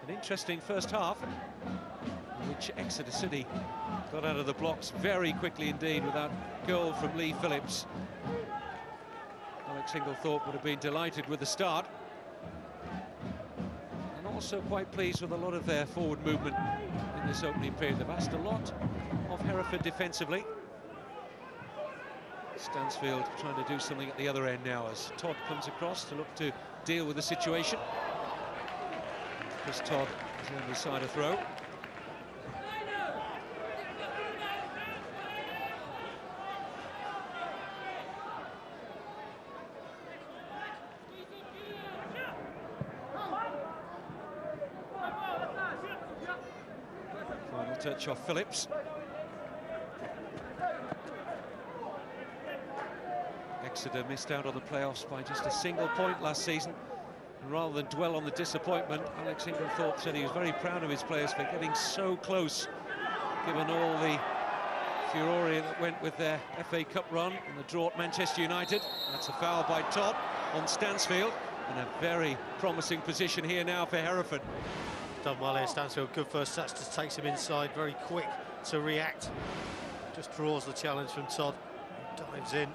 an interesting first half, in which Exeter City got out of the blocks very quickly indeed with that goal from Lee Phillips. Alex Inglethorpe would have been delighted with the start, and also quite pleased with a lot of their forward movement in this opening period. They've asked a lot of Hereford defensively. Stansfield trying to do something at the other end now as Todd comes across to look to deal with the situation. Chris Todd is on the side of throw. Final touch off Phillips. Exeter missed out on the playoffs by just a single point last season, and rather than dwell on the disappointment, Alex Inglethorpe said he was very proud of his players for getting so close, given all the furore that went with their FA Cup run and the draw at Manchester United. That's a foul by Todd on Stansfield, and a very promising position here now for Hereford. Done well here, Stansfield. Good first touch, just takes him inside, very quick to react. Just draws the challenge from Todd, dives in.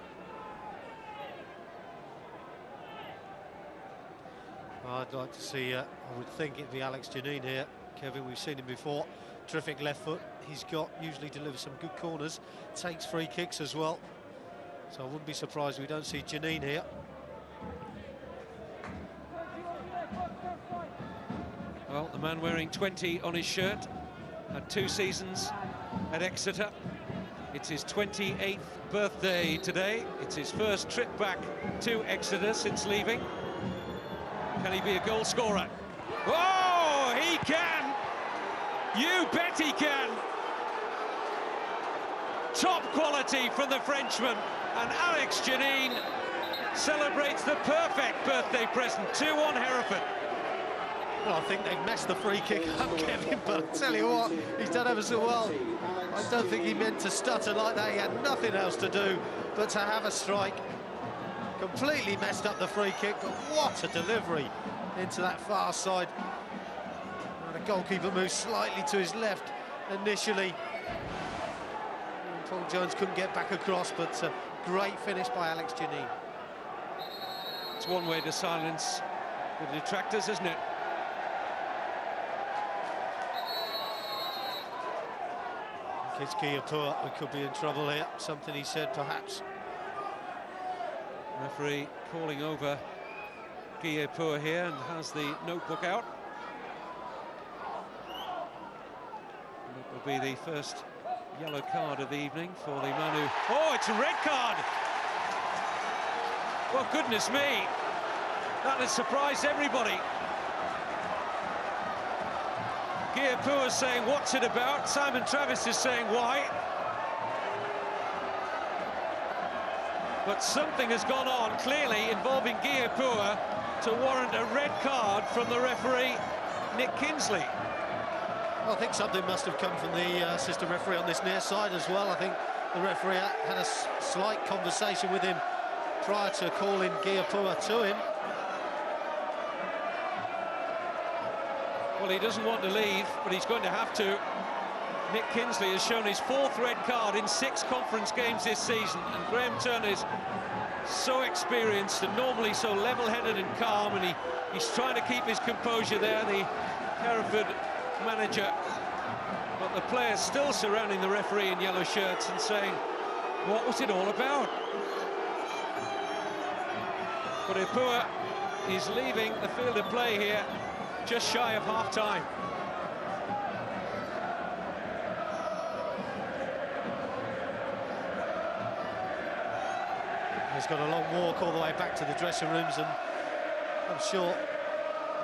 I'd like to see, I would think it'd be Alex Jeannin here. Kevin, we've seen him before. Terrific left foot. He's usually delivers some good corners, takes free kicks as well. So I wouldn't be surprised we don't see Jeannin here. Well, the man wearing 20 on his shirt had 2 seasons at Exeter. It's his 28th birthday today. It's his first trip back to Exeter since leaving. Can he be a goal scorer? Oh, he can! You bet he can! Top quality from the Frenchman, and Alex Jeannin celebrates the perfect birthday present. 2-1 Hereford. Well, I think they've messed the free kick up, Kevin, but I'll tell you what, he's done ever so well. I don't think he meant to stutter like that. He had nothing else to do but to have a strike. Completely messed up the free kick, but what a delivery into that far side. And the goalkeeper moved slightly to his left initially. And Paul Jones couldn't get back across, but great finish by Alex Jeannin. It's one way to silence the detractors, isn't it? It's Ipoua, we could be in trouble here. Something he said, perhaps. Referee calling over Ipoua here and has the notebook out. And it will be the first yellow card of the evening for the man who... Oh, it's a red card! Well, goodness me, that has surprised everybody. Ipoua is saying, what's it about? Simon Travis is saying, why? But something has gone on, clearly, involving Ipoua to warrant a red card from the referee, Nick Kinsley. Well, I think something must have come from the assistant referee on this near side as well. I think the referee had a slight conversation with him prior to calling Ipoua to him. Well, he doesn't want to leave, but he's going to have to. Nick Kinsley has shown his 4th red card in 6 conference games this season, and Graham Turner is so experienced and normally so level-headed and calm, and he's trying to keep his composure there, the Hereford manager. But the players still surrounding the referee in yellow shirts and saying, what was it all about? But Ipoua is leaving the field of play here just shy of half-time. He's got a long walk all the way back to the dressing rooms, and I'm sure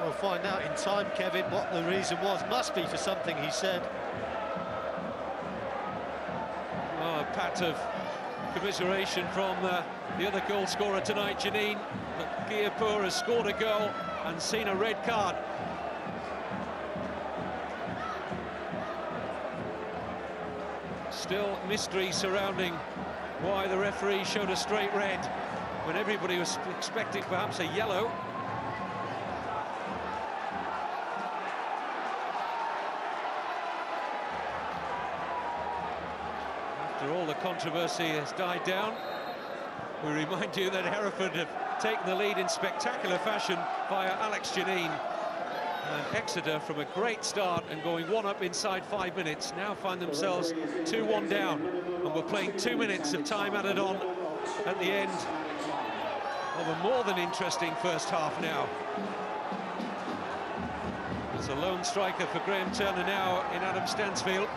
we'll find out in time, Kevin, what the reason was. Must be for something he said. Oh, a pat of commiseration from the other goal scorer tonight, Jeannin. But Ipoua has scored a goal and seen a red card. Still mystery surrounding why the referee showed a straight red when everybody was expecting perhaps a yellow. After all the controversy has died down, we remind you that Hereford have taken the lead in spectacular fashion via Alex Jeannin. And Exeter, from a great start and going 1 up inside 5 minutes, now find themselves 2-1 down, and we're playing 2 minutes of time added on at the end of a more than interesting first half now. There's a lone striker for Graham Turner now in Adam Stansfield,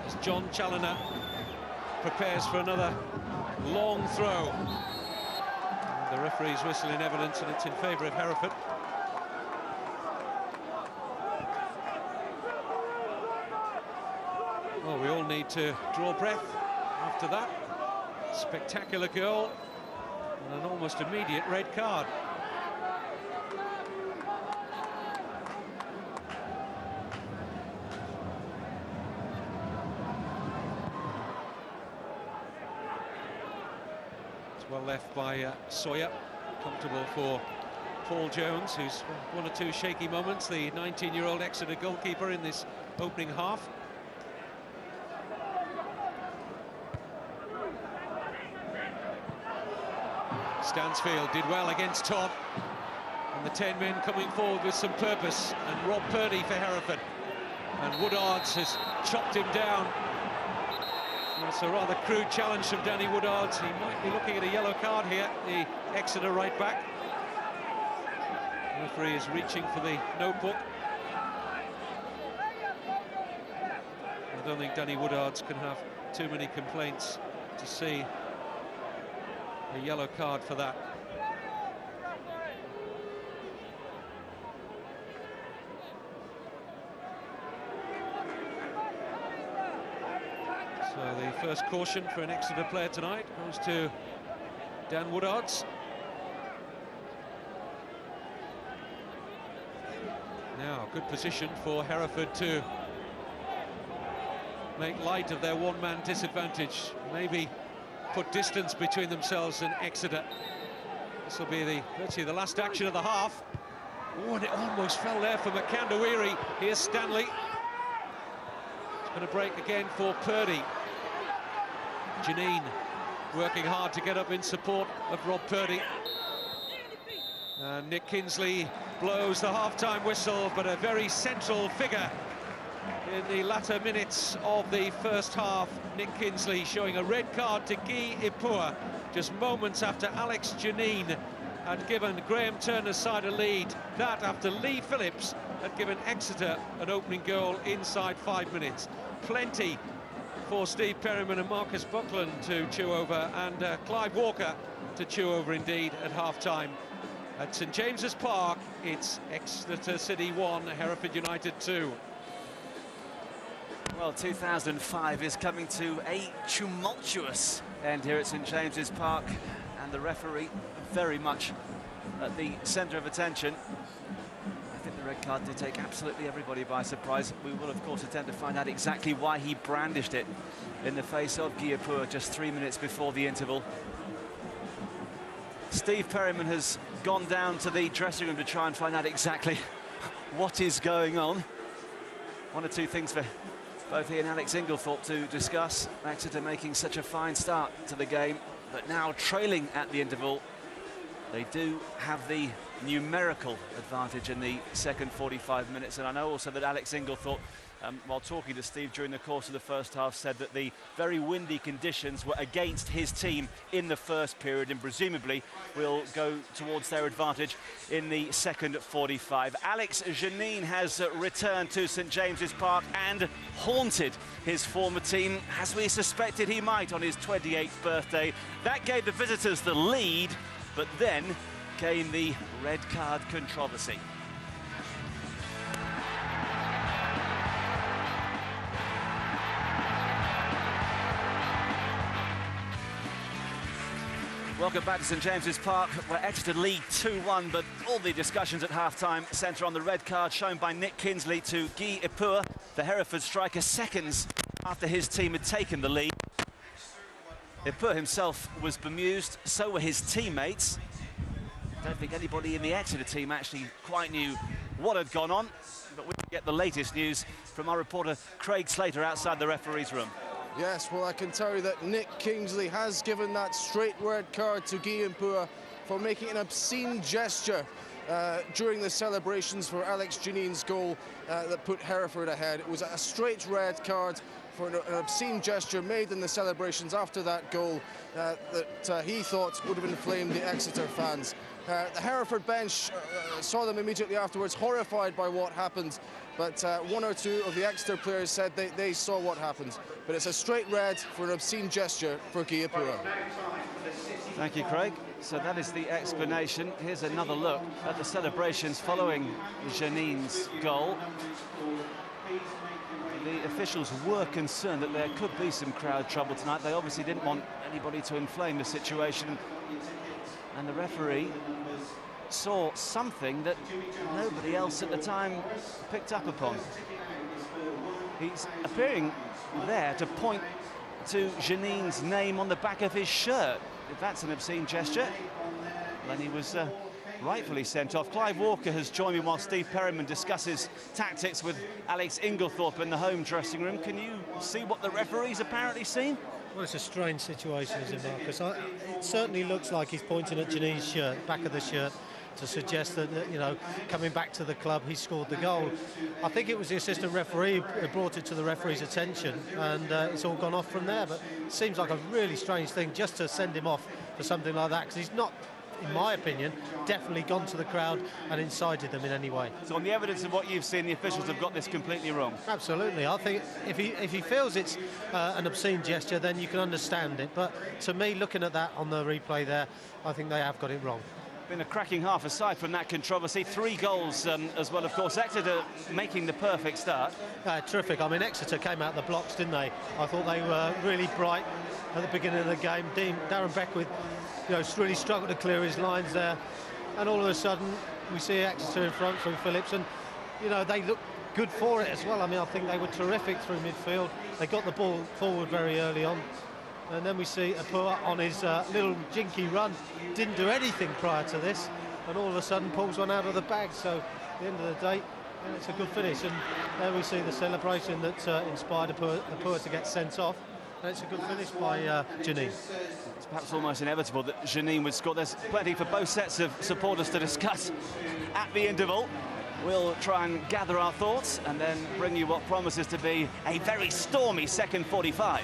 as John Challoner prepares for another long throw. The referee's whistle in evidence, and it's in favour of Hereford. Well, we all need to draw breath after that. Spectacular goal and an almost immediate red card. Well left by Sawyer, comfortable for Paul Jones, who's 1 or 2 shaky moments, the 19-year-old Exeter goalkeeper in this opening half. Stansfield did well against Todd, and the 10 men coming forward with some purpose, and Rob Purdy for Hereford, and Woodards has chopped him down. It's a rather crude challenge from Danny Woodards. He might be looking at a yellow card here, the Exeter right back. The referee is reaching for the notebook. I don't think Danny Woodards can have too many complaints to see a yellow card for that. So the first caution for an Exeter player tonight goes to Dan Woodards. Now, good position for Hereford to make light of their one-man disadvantage. Maybe put distance between themselves and Exeter. This will be virtually the last action of the half. Oh, and it almost fell there for Makandawiri. Here's Stanley. It's going to break again for Purdy. Jeannin working hard to get up in support of Rob Purdy. Nick Kinsley blows the half-time whistle, but a very central figure in the latter minutes of the first half. Nick Kinsley showing a red card to Guy Ipoua just moments after Alex Jeannin had given Graham Turner's side a lead. That after Lee Phillips had given Exeter an opening goal inside 5 minutes. Plenty for Steve Perryman and Marcus Buckland to chew over, and Clive Walker to chew over indeed at half-time. At St James's Park, it's Exeter City 1, Hereford United 2. Well, 2005 is coming to a tumultuous end here at St James's Park, and the referee very much at the centre of attention. I think the red card did take absolutely everybody by surprise. We will, of course, attempt to find out exactly why he brandished it in the face of Guy Ipoua just 3 minutes before the interval. Steve Perryman has gone down to the dressing room to try and find out exactly what is going on. One or two things for both he and Alex Inglethorpe to discuss. Exeter making such a fine start to the game, but now trailing at the interval. They do have the numerical advantage in the second 45 minutes, and I know also that Alex Inglethorpe, while talking to Steve during the course of the first half, said that the very windy conditions were against his team in the first period, and presumably will go towards their advantage in the second 45. Alex Jeannin has returned to St James's Park and haunted his former team, as we suspected he might on his 28th birthday. That gave the visitors the lead, but then came the red card controversy. Welcome back to St James's Park, where Exeter lead 2-1, but all the discussions at half-time centre on the red card shown by Nick Kinsley to Guy Ipoua, the Hereford striker, seconds after his team had taken the lead. Ipoua himself was bemused, so were his teammates. I don't think anybody in the Exeter team actually quite knew what had gone on, but we get the latest news from our reporter Craig Slater outside the referee's room. Yes, well, I can tell you that Nick Kingsley has given that straight red card to Guy Ipoua for making an obscene gesture during the celebrations for Alex Jeannin's goal that put Hereford ahead. It was a straight red card for an obscene gesture made in the celebrations after that goal that he thought would have inflamed the Exeter fans. The Hereford bench saw them immediately afterwards, horrified by what happened, but one or two of the Exeter players said they saw what happened. But it's a straight red for an obscene gesture for Guy Ipoua. Thank you, Craig. So that is the explanation. Here's another look at the celebrations following Jeannin's goal. The officials were concerned that there could be some crowd trouble tonight. They obviously didn't want anybody to inflame the situation. And the referee saw something that nobody else at the time picked up upon. He's appearing there to point to Jeannin's name on the back of his shirt. If that's an obscene gesture, then he was rightfully sent off. Clive Walker has joined me while Steve Perryman discusses tactics with Alex Inglethorpe in the home dressing room. Can you see what the referee's apparently seen? Well, it's a strange situation, isn't it, Marcus? It certainly looks like he's pointing at Jeannin's shirt, back of the shirt, to suggest that, you know, coming back to the club, he scored the goal. I think it was the assistant referee who brought it to the referee's attention, and it's all gone off from there. But it seems like a really strange thing just to send him off for something like that, because he's not, in my opinion, definitely gone to the crowd and incited them in any way. So on the evidence of what you've seen, the officials have got this completely wrong? Absolutely. I think if he feels it's an obscene gesture, then you can understand it. But to me, looking at that on the replay there, I think they have got it wrong. Been a cracking half aside from that controversy. 3 goals as well, of course. Exeter making the perfect start. Terrific. I mean, Exeter came out the blocks, didn't they? I thought they were really bright at the beginning of the game. Darren Beckwith, really struggled to clear his lines there. And all of a sudden, we see Exeter in front through Phillips. And, they look good for it as well. I mean, I think they were terrific through midfield. They got the ball forward very early on. And then we see Ipoua on his little jinky run. Didn't do anything prior to this, and all of a sudden pulls one out of the bag. So at the end of the day, it's a good finish. And there we see the celebration that inspired Ipoua to get sent off. And it's a good finish by Jeannin. It's perhaps almost inevitable that Jeannin would score. There's plenty for both sets of supporters to discuss at the interval. We'll try and gather our thoughts and then bring you what promises to be a very stormy second 45.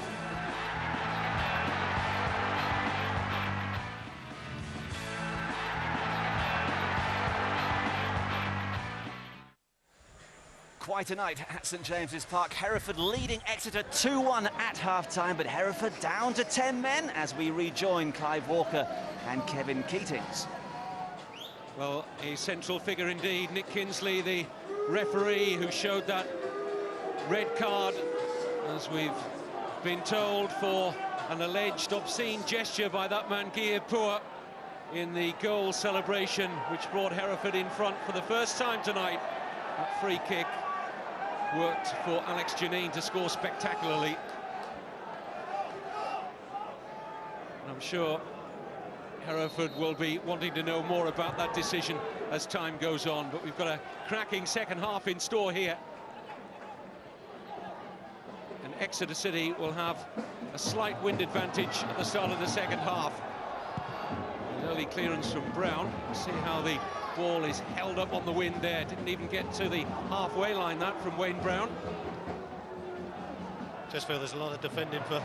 Quite a night at St James's Park. Hereford leading Exeter 2-1 at half-time, but Hereford down to 10 men as we rejoin Clive Walker and Kevin Keatings. Well, a central figure indeed, Nick Kingsley, the referee who showed that red card, as we've been told, for an alleged obscene gesture by that man Guy Ipoua in the goal celebration, which brought Hereford in front for the first time tonight. That free kick worked for Alex Jeannin to score spectacularly. And I'm sure Hereford will be wanting to know more about that decision as time goes on, but we've got a cracking second half in store here. And Exeter City will have a slight wind advantage at the start of the second half. An early clearance from Brown. See how the ball is held up on the wind there. Didn't even get to the halfway line, that from Wayne Brown. Just feel there's a lot of defending for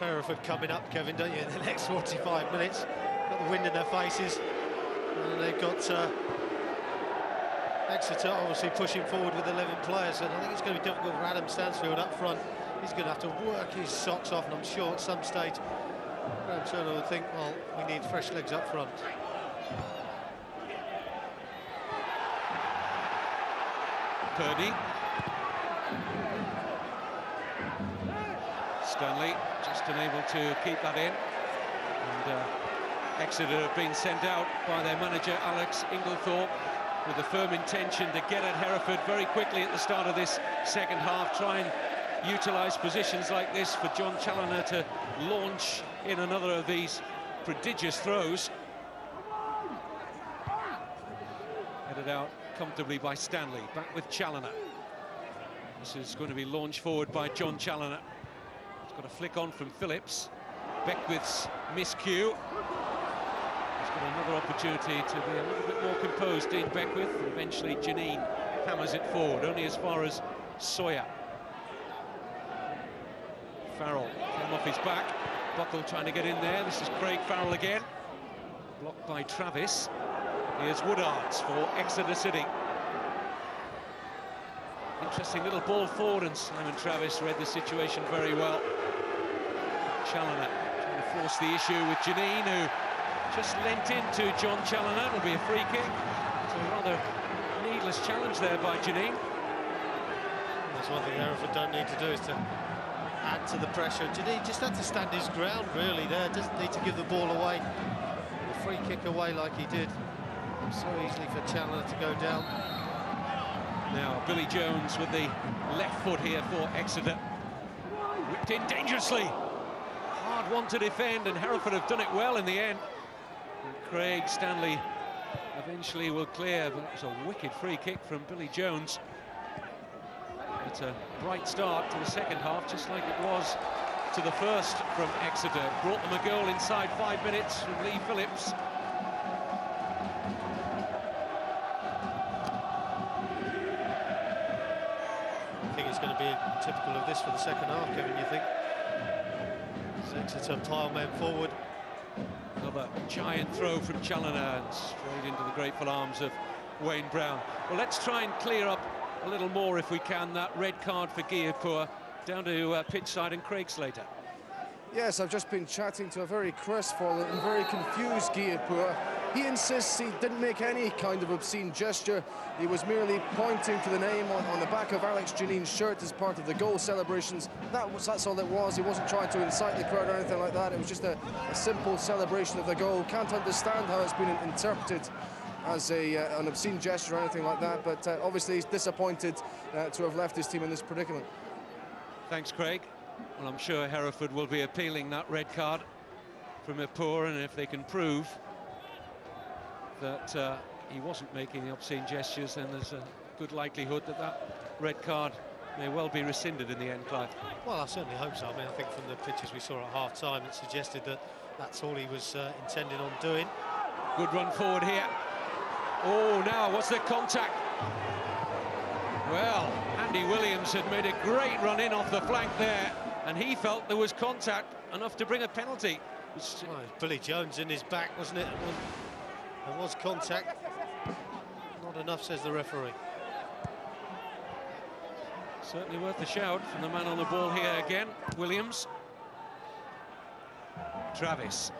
Hereford coming up, Kevin, don't you, in the next 45 minutes. Got the wind in their faces. And they've got Exeter obviously pushing forward with 11 players, and I think it's going to be difficult for Adam Stansfield up front. He's going to have to work his socks off, and I'm sure at some stage Graham Turner will think, well, we need fresh legs up front. Purdy. Stanley just unable to keep that in. And Exeter have been sent out by their manager, Alex Inglethorpe, with a firm intention to get at Hereford very quickly at the start of this second half, try and utilise positions like this for John Challoner to launch in another of these prodigious throws. Headed out comfortably by Stanley, back with Challoner. This is going to be launched forward by John Challoner. He's got a flick on from Phillips. Beckwith's miscue. He's got another opportunity to be a little bit more composed, Dean Beckwith. Eventually Jeannin hammers it forward, only as far as Sawyer. Farrell came off his back. Buckle trying to get in there. This is Craig Farrell again. Blocked by Travis. Here's Woodards for Exeter City. Interesting little ball forward, and Simon Travis read the situation very well. Challoner trying to force the issue with Jeannin, who just lent into John Challoner. It'll be a free kick. It's a rather needless challenge there by Jeannin. That's one thing Hereford don't need to do, is to add to the pressure. Jeannin just had to stand his ground really there. Doesn't need to give the ball away. A free kick away like he did so easily for Challoner to go down. Now Billy Jones with the left foot here for Exeter. Whipped in dangerously. Hard one to defend, and Hereford have done it well in the end. And Craig Stanley eventually will clear, but it was a wicked free kick from Billy Jones. It's a bright start to the second half, just like it was to the first from Exeter. Brought them a goal inside 5 minutes from Lee Phillips. I think it's going to be typical of this for the second half, Kevin, you think? Exeter pile men forward. Another giant throw from Challoner and straight into the grateful arms of Wayne Brown. Well, let's try and clear up a little more, if we can, that red card for Guy Ipoua. Down to pitch side and Craig Slater. Yes, I've just been chatting to a very crestfallen and very confused Guy Ipoua. He insists he didn't make any kind of obscene gesture. He was merely pointing to the name on the back of Alex Jeannin's shirt as part of the goal celebrations. That's all it was. He wasn't trying to incite the crowd or anything like that. It was just a simple celebration of the goal. Can't understand how it's been interpreted as an obscene gesture or anything like that, but obviously he's disappointed to have left his team in this predicament. Thanks, Craig. Well, I'm sure Hereford will be appealing that red card from Ipoua, and if they can prove that he wasn't making the obscene gestures, then there's a good likelihood that that red card may well be rescinded in the end, Clive. Well, I certainly hope so. I mean, I think from the pictures we saw at half-time, it suggested that that's all he was intending on doing. Good run forward here. Oh, now, what's the contact? Well, Andy Williams had made a great run in off the flank there, and he felt there was contact enough to bring a penalty. Well, Billy Jones in his back, wasn't it? There was contact. Not enough, says the referee. Certainly worth a shout from the man on the ball here again, Williams. Travis.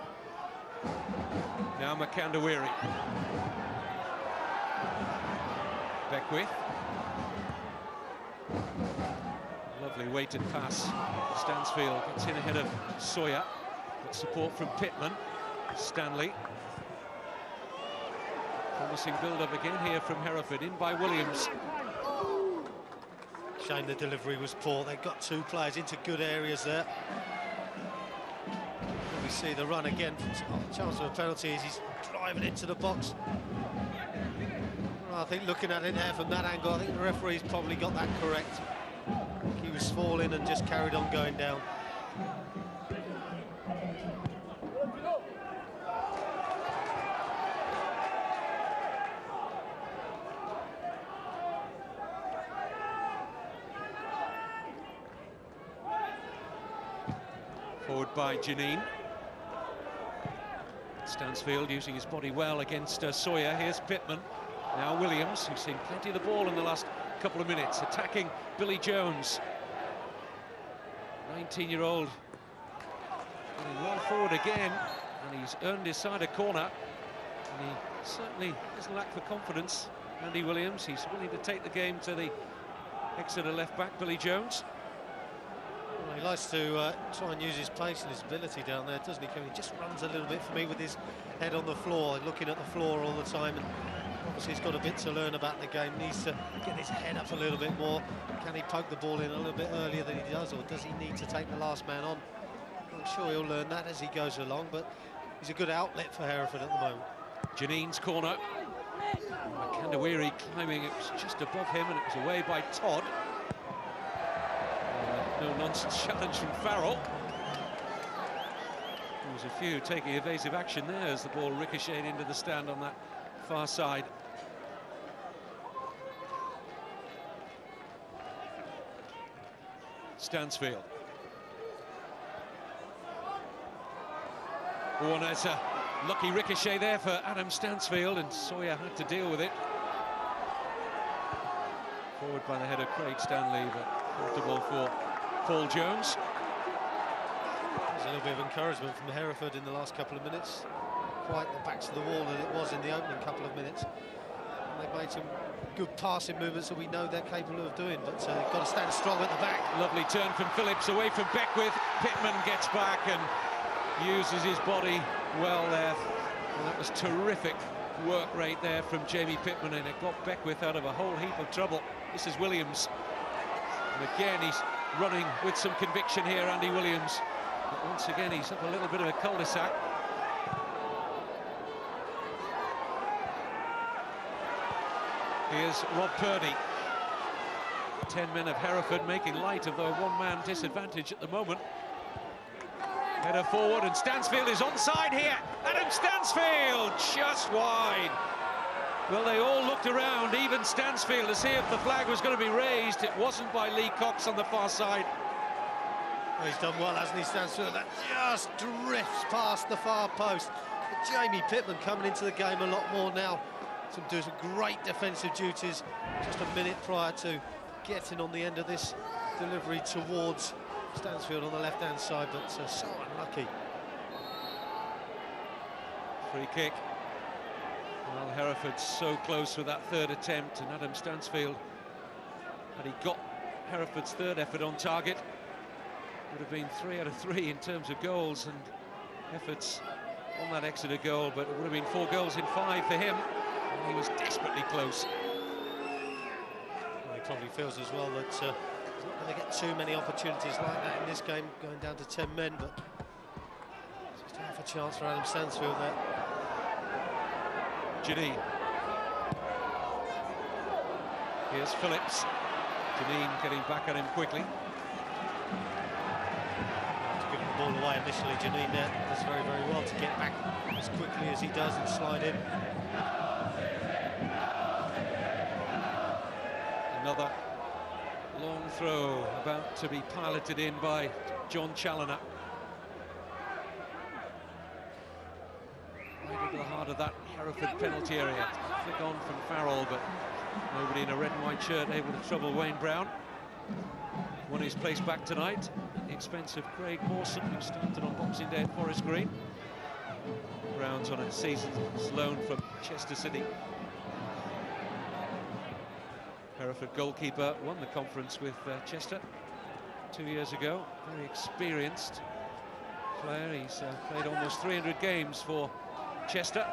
Now Makandawiri. Beckwith. Lovely weighted pass. Stansfield gets in ahead of Sawyer. Got support from Pittman. Stanley. Promising build-up again here from Hereford, in by Williams. Shame the delivery was poor. They got two players into good areas there. We see the run again. Chance of a penalty as he's driving into the box. Well, I think looking at it there from that angle, I think the referee's probably got that correct. He was falling and just carried on going down. Forward by Jeannin. Stansfield using his body well against Sawyer. Here's Pittman. Now Williams, who's seen plenty of the ball in the last couple of minutes, attacking Billy Jones. 19-year-old getting well forward again, and he's earned his side a corner. And he certainly doesn't lack for confidence. Andy Williams, he's willing to take the game to the Exeter left-back, Billy Jones. Well, he likes to try and use his pace and his ability down there, doesn't he? He just runs a little bit for me with his head on the floor, looking at the floor all the time. And obviously he's got a bit to learn about the game, needs to get his head up a little bit more. Can he poke the ball in a little bit earlier than he does, or does he need to take the last man on? I'm sure he'll learn that as he goes along, but he's a good outlet for Hereford at the moment. Jeannin's corner. Makandawiri climbing, it was just above him, and it was away by Todd. No-nonsense challenge from Farrell. There was a few taking evasive action there as the ball ricocheted into the stand on that far side. Stansfield. Oh, and there's a lucky ricochet there for Adam Stansfield, and Sawyer had to deal with it. Forward by the head of Craig Stanley, but comfortable for Paul Jones. There's a little bit of encouragement from Hereford in the last couple of minutes. Quite the backs of the wall that it was in the opening couple of minutes. And they've made some good passing movements that we know they're capable of doing, but they've got to stand strong at the back. Lovely turn from Phillips away from Beckwith. Pittman gets back and uses his body well there. And that was terrific work rate there from Jamie Pittman, and it got Beckwith out of a whole heap of trouble. This is Williams. And again, he's running with some conviction here, Andy Williams. But once again, he's up a little bit of a cul-de-sac. Here's Rob Purdy. 10 men of Hereford making light of their one-man disadvantage at the moment. Header forward, and Stansfield is onside here. Adam Stansfield just wide. Well, they all looked around, even Stansfield, to see if the flag was going to be raised. It wasn't by Lee Cox on the far side. Well, he's done well, hasn't he, Stansfield? That just drifts past the far post. But Jamie Pittman coming into the game a lot more now. Doing some great defensive duties just a minute prior to getting on the end of this delivery towards Stansfield on the left-hand side, but so unlucky. Free kick Well, Hereford's so close with that third attempt, and Adam Stansfield, had he got Hereford's third effort on target, would have been 3 out of 3 in terms of goals, and efforts on that Exeter goal, but it would have been 4 goals in 5 for him. And he was desperately close. Well, he probably feels as well that he's not going to get too many opportunities like that in this game, going down to 10 men, but just half a chance for Adam Stansfield there. Jeannin. Here's Phillips. Jeannin getting back at him quickly. To give him the ball away initially, Jeannin there does very, very well to get back as quickly as he does and slide in. Another long throw about to be piloted in by John Challoner. Right into the heart of that Hereford penalty area. Flick on from Farrell, but nobody in a red and white shirt able to trouble Wayne Brown. Won his place back tonight at the expense of Craig Mawson, who started on Boxing Day at Forest Green. Brown's on a season's loan from Chester City. Hereford goalkeeper won the conference with Chester 2 years ago. Very experienced player. He's played almost 300 games for Chester.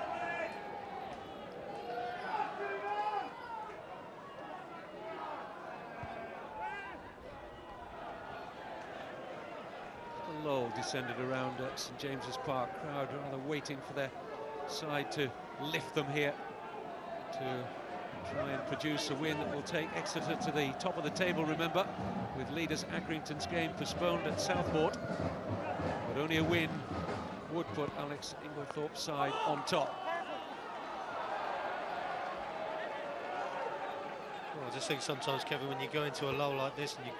The lull descended around St James's Park. Crowd rather waiting for their side to lift them here, to try and produce a win that will take Exeter to the top of the table, remember, with leaders Accrington's game postponed at Southport. But only a win would put Alex Inglethorpe's side on top. Well, I just think sometimes, Kevin, when you go into a lull like this and your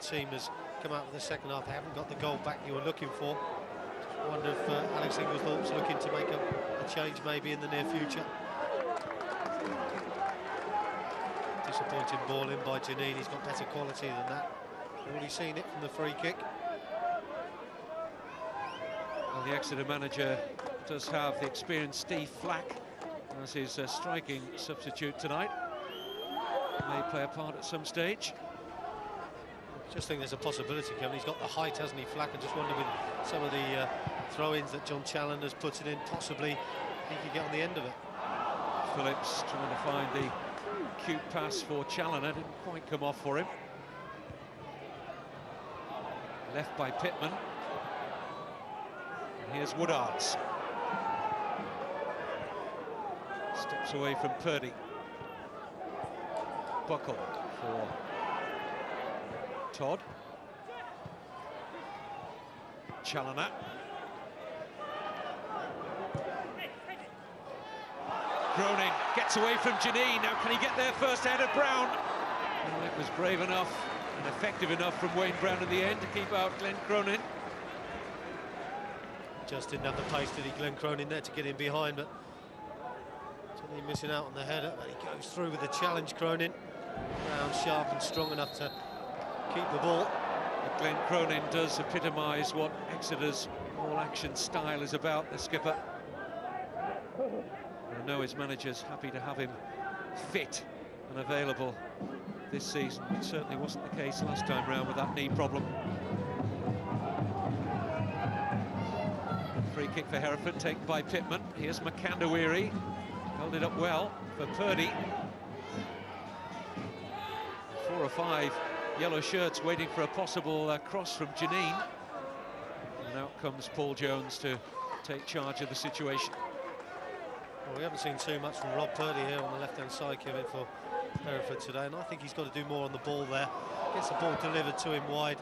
team has come out with the second half, they haven't got the goal back you were looking for. Just wonder if Alex Inglethorpe's looking to make a change maybe in the near future. Disappointing ball in by Jeannin. He's got better quality than that. Already seen it from the free kick. Well, the Exeter manager does have the experienced Steve Flack as his striking substitute tonight. May play a part at some stage. Just think there's a possibility, Kevin. He's got the height, hasn't he, Flack? I just wonder with some of the throw-ins that John Challoner's put it in, possibly he could get on the end of it. Phillips trying to find the cute pass for Challoner, didn't quite come off for him. Left by Pittman. And here's Woodards. Steps away from Purdy. Buckle for Todd. Challoner. Groening gets away from Jeannin. Now can he get there first ahead of Brown? Well, it was brave enough and effective enough from Wayne Brown in the end to keep out Glenn Cronin. Just didn't have the pace, did he, Glenn Cronin, there to get in behind, but Jeannin missing out on the header, but he goes through with the challenge, Cronin. Brown sharp and strong enough to keep the ball. But Glenn Cronin does epitomise what Exeter's all-action style is about, the skipper. I know his manager's happy to have him fit and available this season, which certainly wasn't the case last time round with that knee problem. Free kick for Hereford, taken by Pittman. Here's McAndawiri, held it up well for Purdy. 4 or 5 yellow shirts waiting for a possible cross from Jeannin. And out comes Paul Jones to take charge of the situation. Well, we haven't seen too much from Rob Purdy here on the left-hand side, Kevin, for Hereford today, and I think he's got to do more on the ball there. Gets the ball delivered to him wide,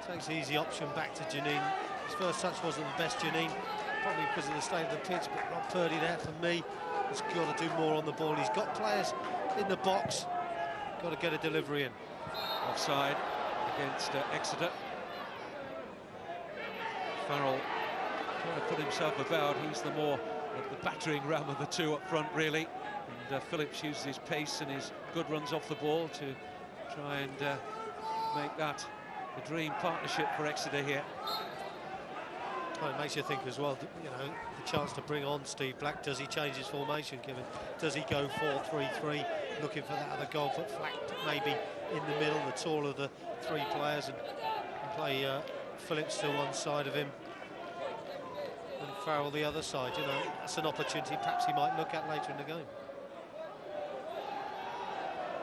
takes the easy option back to Jeannin. His first touch wasn't the best, Jeannin, probably because of the state of the pitch, but Rob Purdy there, for me, has got to do more on the ball. He's got players in the box, got to get a delivery in. Offside against Exeter. Farrell trying to put himself about. He's the more the battering ram of the two up front, really. And Phillips uses his pace and his good runs off the ball to try and make that a dream partnership for Exeter here. Well, it makes you think as well, you know, the chance to bring on Steve Black. Does he change his formation, Kevin? Does he go 4-3-3, looking for that other goal foot flank, maybe in the middle, the taller of the three players, and play Phillips to one side of him and Farrell the other side? You know, that's an opportunity perhaps he might look at later in the game.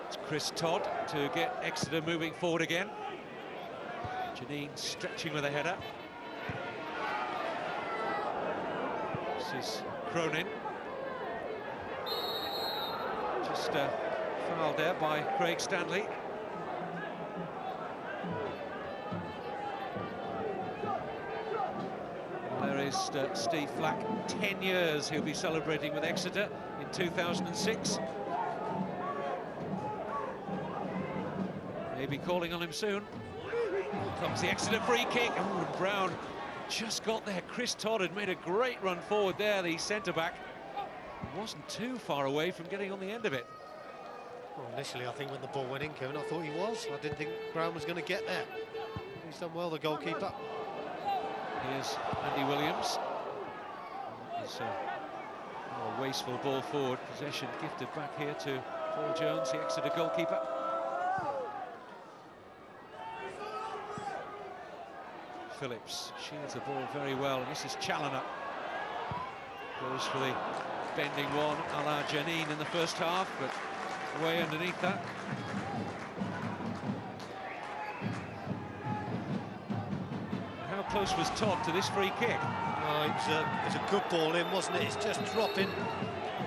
It's Chris Todd to get Exeter moving forward again. Jeannin stretching with a header. This is Cronin. Just fouled there by Craig Stanley. There is Steve Flack. 10 years he'll be celebrating with Exeter in 2006. Maybe calling on him soon. Comes the Exeter free kick. Oh, and Brown just got there. Chris Todd had made a great run forward there, the centre-back. Wasn't too far away from getting on the end of it. Well, initially, I think when the ball went in, Kevin, I thought he was. I didn't think Brown was going to get there. He's done well, the goalkeeper. Here's Andy Williams. It's a wasteful ball forward. Possession gifted back here to Paul Jones, the Exeter goalkeeper. Phillips shields the ball very well, and this is Challoner. Goes for the bending one a la Jeannin in the first half, but way underneath that. How close was Todd to this free kick? Oh, it was a good ball in, wasn't it? It's just dropping.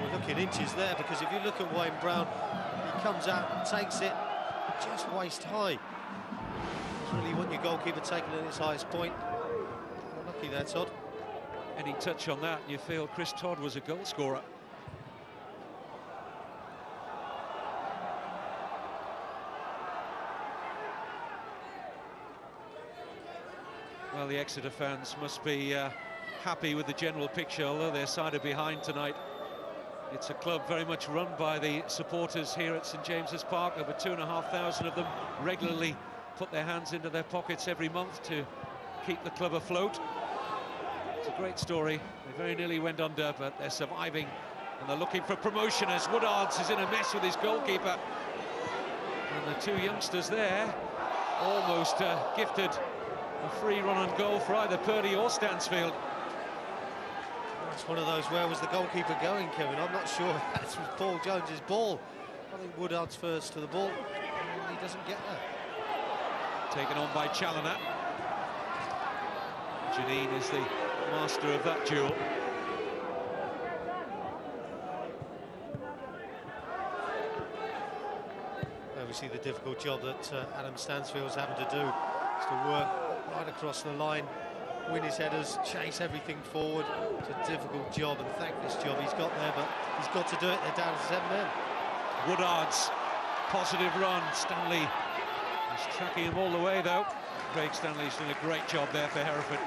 We're looking inches there, because if you look at Wayne Brown, he comes out and takes it just waist high. Really want your goalkeeper taking it at its highest point. Lucky there, Todd. Any touch on that, you feel Chris Todd was a goal scorer. Well, the Exeter fans must be happy with the general picture, although their side are behind tonight. It's a club very much run by the supporters here at St James's Park. Over 2,500 of them regularly put their hands into their pockets every month to keep the club afloat. It's a great story. They very nearly went under, but they're surviving, and they're looking for promotion as Woodards is in a mess with his goalkeeper. And the two youngsters there almost gifted a free run on goal for either Purdy or Stansfield. It's one of those, where was the goalkeeper going, Kevin? I'm not sure. That was Paul Jones's ball. I think Woodards first to the ball, and he doesn't get there. Taken on by Challoner. Jeannin is the master of that duel. Well, we see the difficult job that Adam Stansfield's having to do, is to work right across the line, win his headers, chase everything forward. It's a difficult job, and thankless job he's got there, but he's got to do it. They're down to 7 men. Woodards, positive run. Stanley is tracking him all the way, though. Craig Stanley's doing a great job there for Hereford.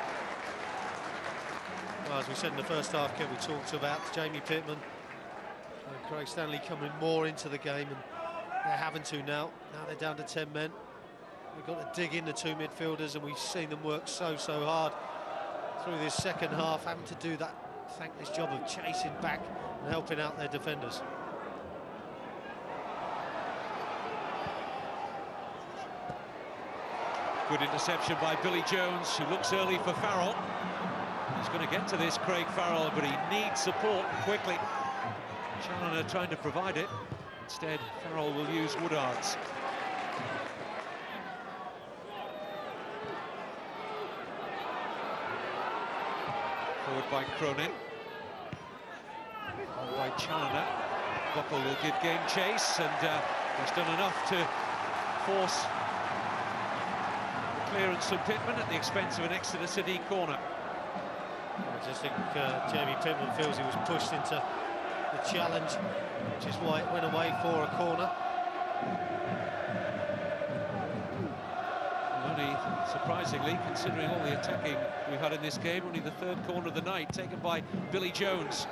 Well, as we said in the first half, Ken, we talked about Jamie Pittman and Craig Stanley coming more into the game, and they're having to now. Now they're down to 10 men. We've got to dig in the two midfielders, and we've seen them work so hard through this second half, having to do that thankless job of chasing back and helping out their defenders. Good interception by Billy Jones, who looks early for Farrell. He's going to get to this, Craig Farrell, but he needs support quickly. Challoner trying to provide it. Instead, Farrell will use Woodards. Forward by Cronin. On by Challoner. Buckle will give game chase, and he's done enough to force the clearance from Pittman at the expense of an Exeter City corner. I just think Jamie Pittman feels he was pushed into the challenge, which is why it went away for a corner. Only, surprisingly, considering all the attacking we've had in this game, only the third corner of the night, taken by Billy Jones.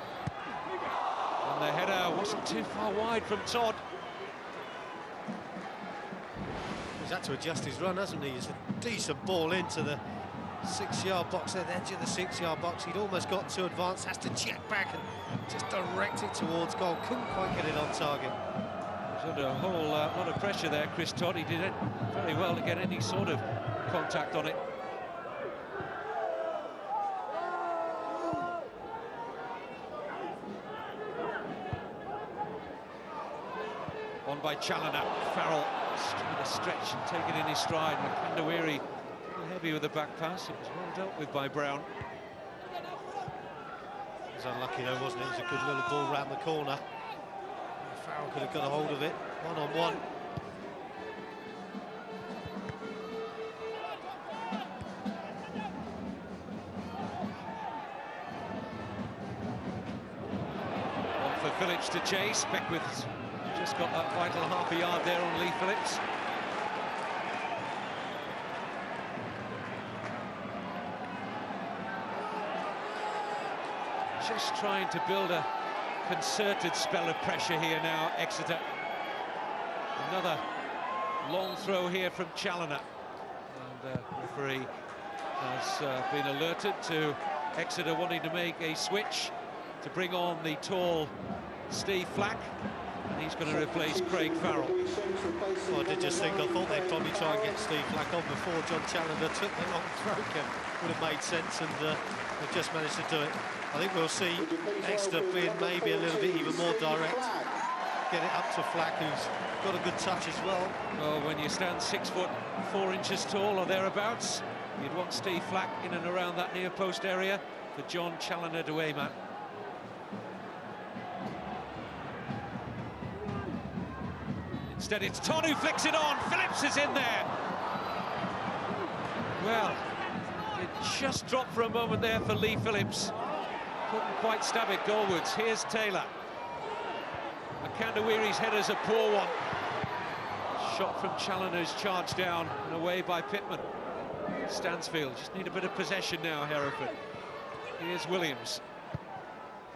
And the header wasn't too far wide from Todd. He's had to adjust his run, hasn't he? It's a decent ball into the 6-yard box there, the edge of the 6-yard box. He'd almost got to advance, has to check back and just direct it towards goal. Couldn't quite get it on target. He was under a whole lot of pressure there, Chris Todd. He did it very well to get any sort of contact on it. On by Challoner. Farrell trying to stretch and take it in his stride. Makandawiri heavy with the back pass. It was well dealt with by Brown. It was unlucky though, wasn't it? It was a good little ball round the corner. Farrell could have got a hold of it, one-on-one. On for Phillips to chase. Beckwith's just got that vital half a yard there on Lee Phillips. Just trying to build a concerted spell of pressure here now, Exeter. Another long throw here from Challoner. And the referee has been alerted to Exeter wanting to make a switch to bring on the tall Steve Flack. And he's going to replace Craig Farrell. Well, I did just think, I thought they'd probably try and get Steve Flack on before John Challoner took the long throw. Would have made sense, and they've just managed to do it. I think we'll see Exeter being maybe a little bit even more direct. Get it up to Flack, who's got a good touch as well. Well, when you stand 6 foot 4 inches tall or thereabouts, you'd want Steve Flack in and around that near post area for John Challoner to aim at. Instead, it's Todd who flicks it on. Phillips is in there. Well, it just dropped for a moment there for Lee Phillips. Couldn't quite stab it goalwards. Here's Taylor. Makandawiri's header's a poor one. Shot from Challoner's charged down and away by Pittman. Stansfield just need a bit of possession now, Hereford. Here's Williams.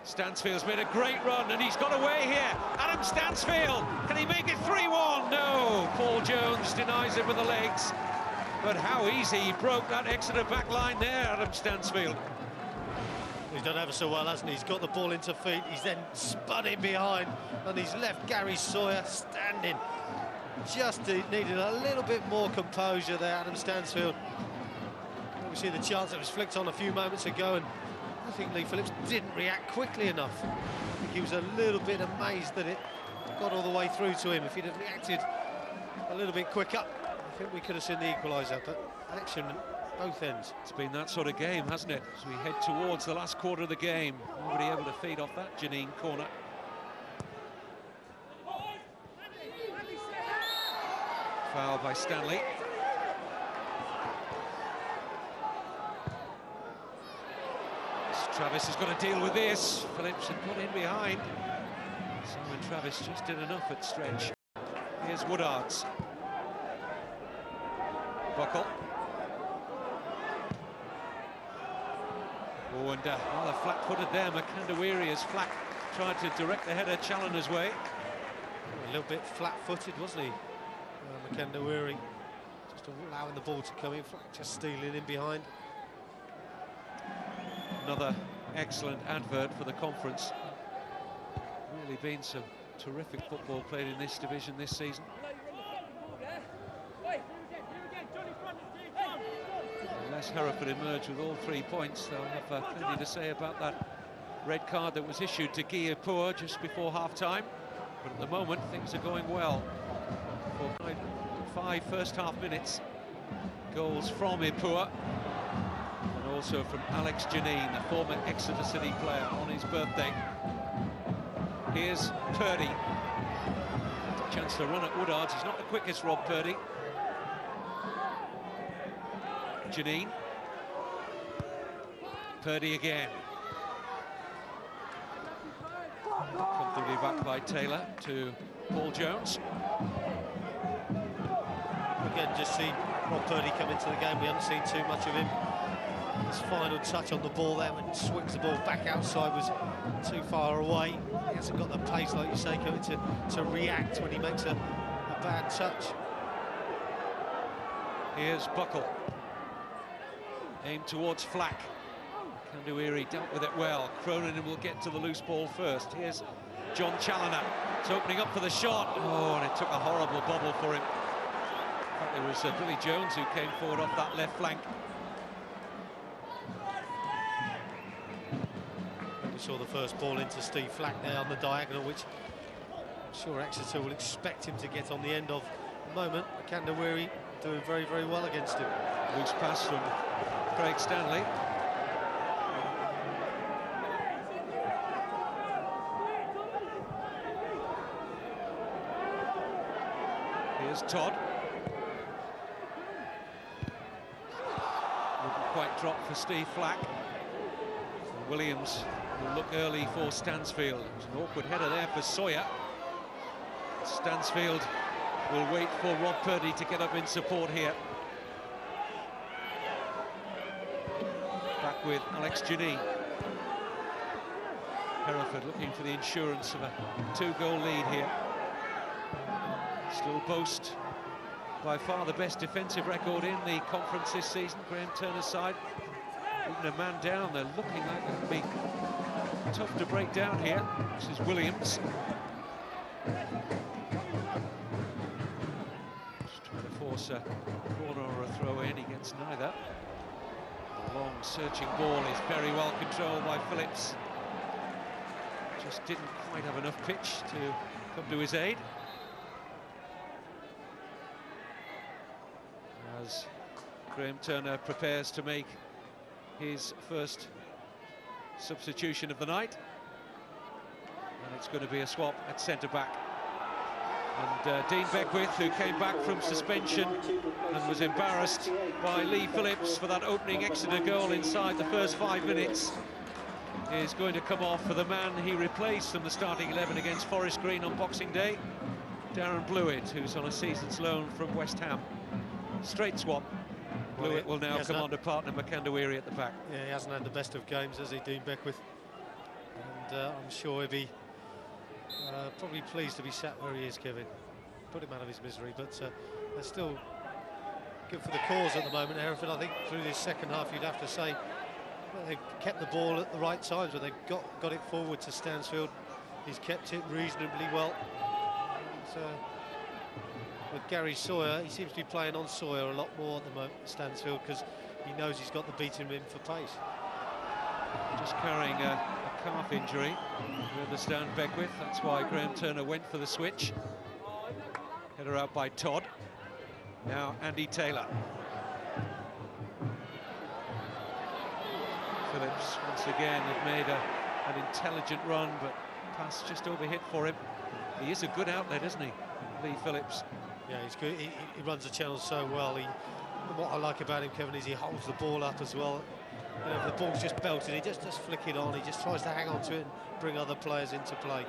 Stansfield's made a great run and he's got away here. Adam Stansfield, can he make it 3-1? No, Paul Jones denies it with the legs. But how easy he broke that Exeter back line there, Adam Stansfield. He's done ever so well, hasn't he? He's got the ball into feet, he's then spun it behind, and he's left Gary Sawyer standing. Just needed a little bit more composure there, Adam Stansfield. We see the chance that was flicked on a few moments ago, and I think Lee Phillips didn't react quickly enough. I think he was a little bit amazed that it got all the way through to him. If he'd have reacted a little bit quicker, I think we could have seen the equaliser, but action at both ends. It's been that sort of game, hasn't it? As we head towards the last quarter of the game. Nobody able to feed off that Jeannin corner. Foul by Stanley. Travis has got to deal with this. Phillips had got in behind. Simon Travis just did enough at stretch. Here's Woodards. Buckle. Oh, and rather flat-footed there. Makandawiri as Flack tried to direct the header Challoner's way. A little bit flat-footed, wasn't he? Makandawiri just allowing the ball to come in. Flack just stealing in behind. Another excellent advert for the conference. Really been some terrific football played in this division this season. Unless Hereford emerge with all 3 points, they'll have plenty to say about that red card that was issued to Ipoua just before half-time. But at the moment, things are going well. For 5 first-half minutes, goals from Ipoua. Also from Alex Jeannin, the former Exeter City player, on his birthday. Here's Purdy. Chance to run at Woodards. He's not the quickest, Rob Purdy. Jeannin. Purdy again. Comfortably back by Taylor to Paul Jones. Again, just see Rob Purdy come into the game. We haven't seen too much of him. His final touch on the ball there when he swings the ball back outside was too far away. He hasn't got the pace, like you say, coming to react when he makes a bad touch. Here's Buckle. aimed towards Flack. Kandawiri dealt with it well. Cronin will get to the loose ball first. Here's John Challoner. It's opening up for the shot. Oh, and it took a horrible bobble for him. In fact, it was Billy Jones who came forward off that left flank. We saw the first ball into Steve Flack there on the diagonal, which I'm sure Exeter will expect him to get on the end of. At the moment, Kandawiri doing very, very well against him. Loose pass from Craig Stanley. Here's Todd. Wouldn't quite drop for Steve Flack. And Williams will look early for Stansfield. It's an awkward header there for Sawyer. Stansfield will wait for Rob Purdy to get up in support here. Back with Alex Jeannin. Hereford looking for the insurance of a 2-goal lead here. Still boast by far the best defensive record in the conference this season. Graham Turner's side, even a man down, they're looking like it could be tough to break down here. This is Williams. Just trying to force a corner or a throw in, he gets neither. The long searching ball is very well controlled by Phillips. Just didn't quite have enough pitch to come to his aid. As Graham Turner prepares to make his first substitution of the night, and it's going to be a swap at centre-back. And Dean Beckwith, who came back from suspension and was embarrassed by Lee Phillips for that opening Exeter goal inside the first 5 minutes, is going to come off for the man he replaced from the starting 11 against Forest Green on Boxing Day, Darren Blewett, who's on a season's loan from West Ham. Straight swap. Blewett will now come on to partner Makandawiri at the back. Yeah, he hasn't had the best of games, has he, Dean Beckwith? And I'm sure he'll be probably pleased to be sat where he is, Kevin. Put him out of his misery, but they're still good for the cause at the moment, Hereford. I think through this second half, you'd have to say they've kept the ball at the right times, but they've got it forward to Stansfield. He's kept it reasonably well. And, with Gary Sawyer, he seems to be playing on Sawyer a lot more at the moment, Stansfield, because he knows he's got the beating him for pace. Just carrying a calf injury, we understand, Beckwith. That's why Graham Turner went for the switch. Header out by Todd. Now Andy Taylor. Phillips once again had made an intelligent run, but pass just overhit for him. He is a good outlet, isn't he, Lee Phillips? Yeah, he's good. He runs the channel so well. What I like about him, Kevin, is he holds the ball up as well. You know, if the ball's just belted, he just flick it on. He just tries to hang on to it and bring other players into play.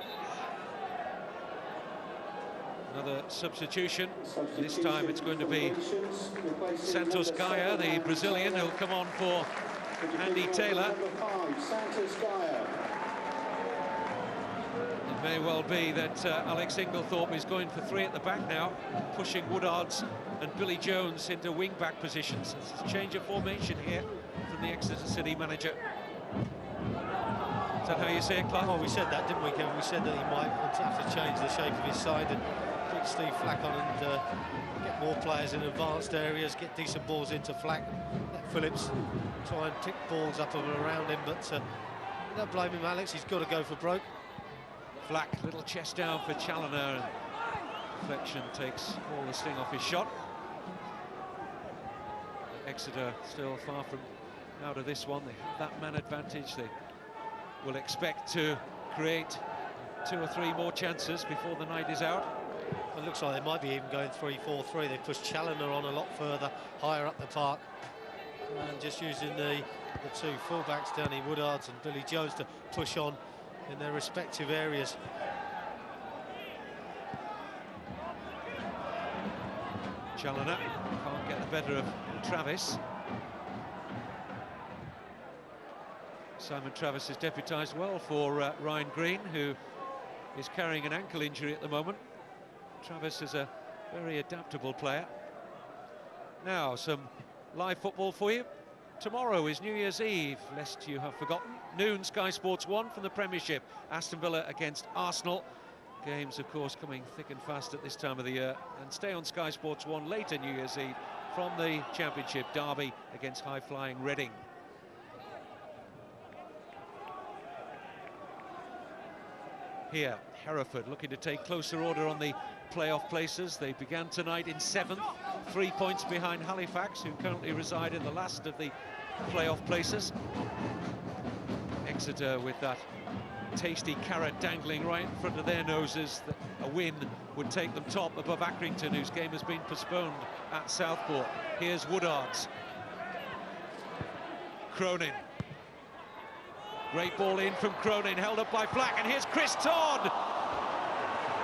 Another substitution. This time it's going to be Santos Gaia, the Brazilian, who'll come on for Andy Taylor. It may well be that Alex Inglethorpe is going for 3 at the back now, pushing Woodards and Billy Jones into wing-back positions. It's a change of formation here from the Exeter City manager. Is that how you say it, Clark? Well, we said that, didn't we, Kevin? We said that he might have to change the shape of his side and put Steve Flack on and get more players in advanced areas, get decent balls into Flack, let Phillips try and pick balls up and around him, but don't blame him, Alex. He's got to go for broke. Flack, little chest down for Challoner, and deflection takes all the sting off his shot. Exeter still far from out of this one. They have that man advantage. They will expect to create 2 or 3 more chances before the night is out. It looks like they might be even going 3-4-3. They pushed Challoner on a lot further, higher up the park, and just using the 2 fullbacks, Danny Woodards and Billy Jones, to push on in their respective areas. Challoner can't get the better of Travis. Simon Travis is deputised well for Ryan Green, who is carrying an ankle injury at the moment. Travis is a very adaptable player. Now, some live football for you. Tomorrow is New Year's Eve, lest you have forgotten. Noon, Sky Sports 1 from the Premiership. Aston Villa against Arsenal. Games, of course, coming thick and fast at this time of the year. And stay on Sky Sports 1 later New Year's Eve from the Championship derby against high-flying Reading. Here, Hereford looking to take closer order on the playoff places. They began tonight in 7th, 3 points behind Halifax, who currently reside in the last of the playoff places. Exeter with that tasty carrot dangling right in front of their noses. A win would take them top above Accrington, whose game has been postponed at Southport. Here's Woodards. Cronin. Great ball in from Cronin, held up by Flack, and here's Chris Todd.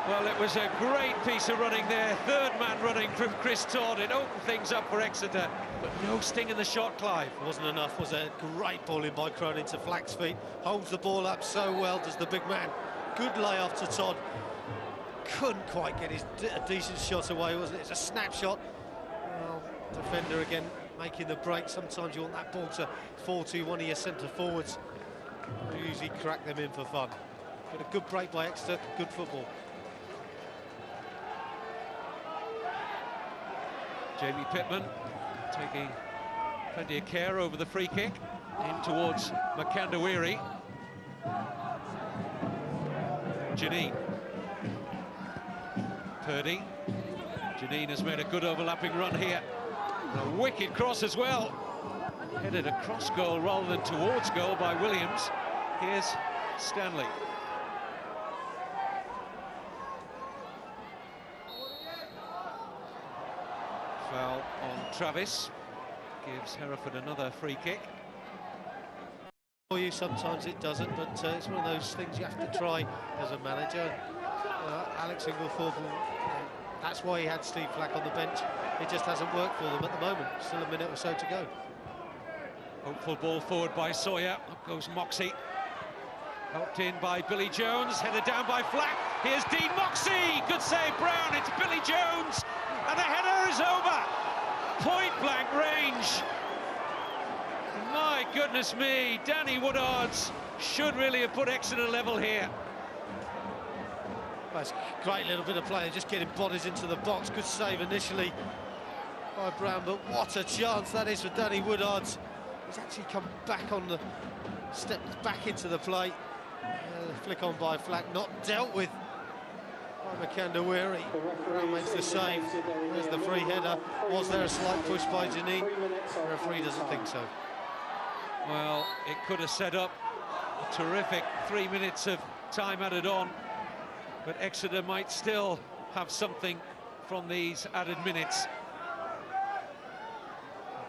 Well, it was a great piece of running there. Third man running from Chris Todd. It opened things up for Exeter, but no sting in the shot, Clive. Wasn't enough, was it? Great ball in by Cronin to Flack's feet. Holds the ball up so well, does the big man. Good layoff to Todd. Couldn't quite get a decent shot away, wasn't it? It's a snapshot. Well, defender again making the break. Sometimes you want that ball to fall to one of your centre forwards. You usually crack them in for fun. But a good break by Exeter, good football. Jamie Pittman taking plenty of care over the free kick in towards Makandawiri. Jeannin. Purdy. Jeannin has made a good overlapping run here. A wicked cross as well. Headed across goal rather than towards goal by Williams. Here's Stanley. Foul on Travis. Gives Hereford another free kick. For you, sometimes it doesn't, but it's one of those things you have to try as a manager. Alex Inglethorpe, that's why he had Steve Flack on the bench. It just hasn't worked for them at the moment. Still a minute or so to go. Hopeful ball forward by Sawyer. Up goes Moxey. Helped in by Billy Jones. Headed down by Flack. Here's Dean Moxey. Good save, Brown. It's Billy Jones. And the header is over. Point blank range. My goodness me. Danny Woodards should really have put Exeter level here. That's a great little bit of play. Just getting bodies into the box. Good save initially by Brown, but what a chance that is for Danny Woodards. He's actually come back on the stepped back into the play. Flick on by Flack, not dealt with by Makandawiri. Brown makes the save. There's the free header. Was there a slight push by Jeannin? The referee doesn't think so. Well, it could have set up a terrific 3 minutes of time added on, but Exeter might still have something from these added minutes.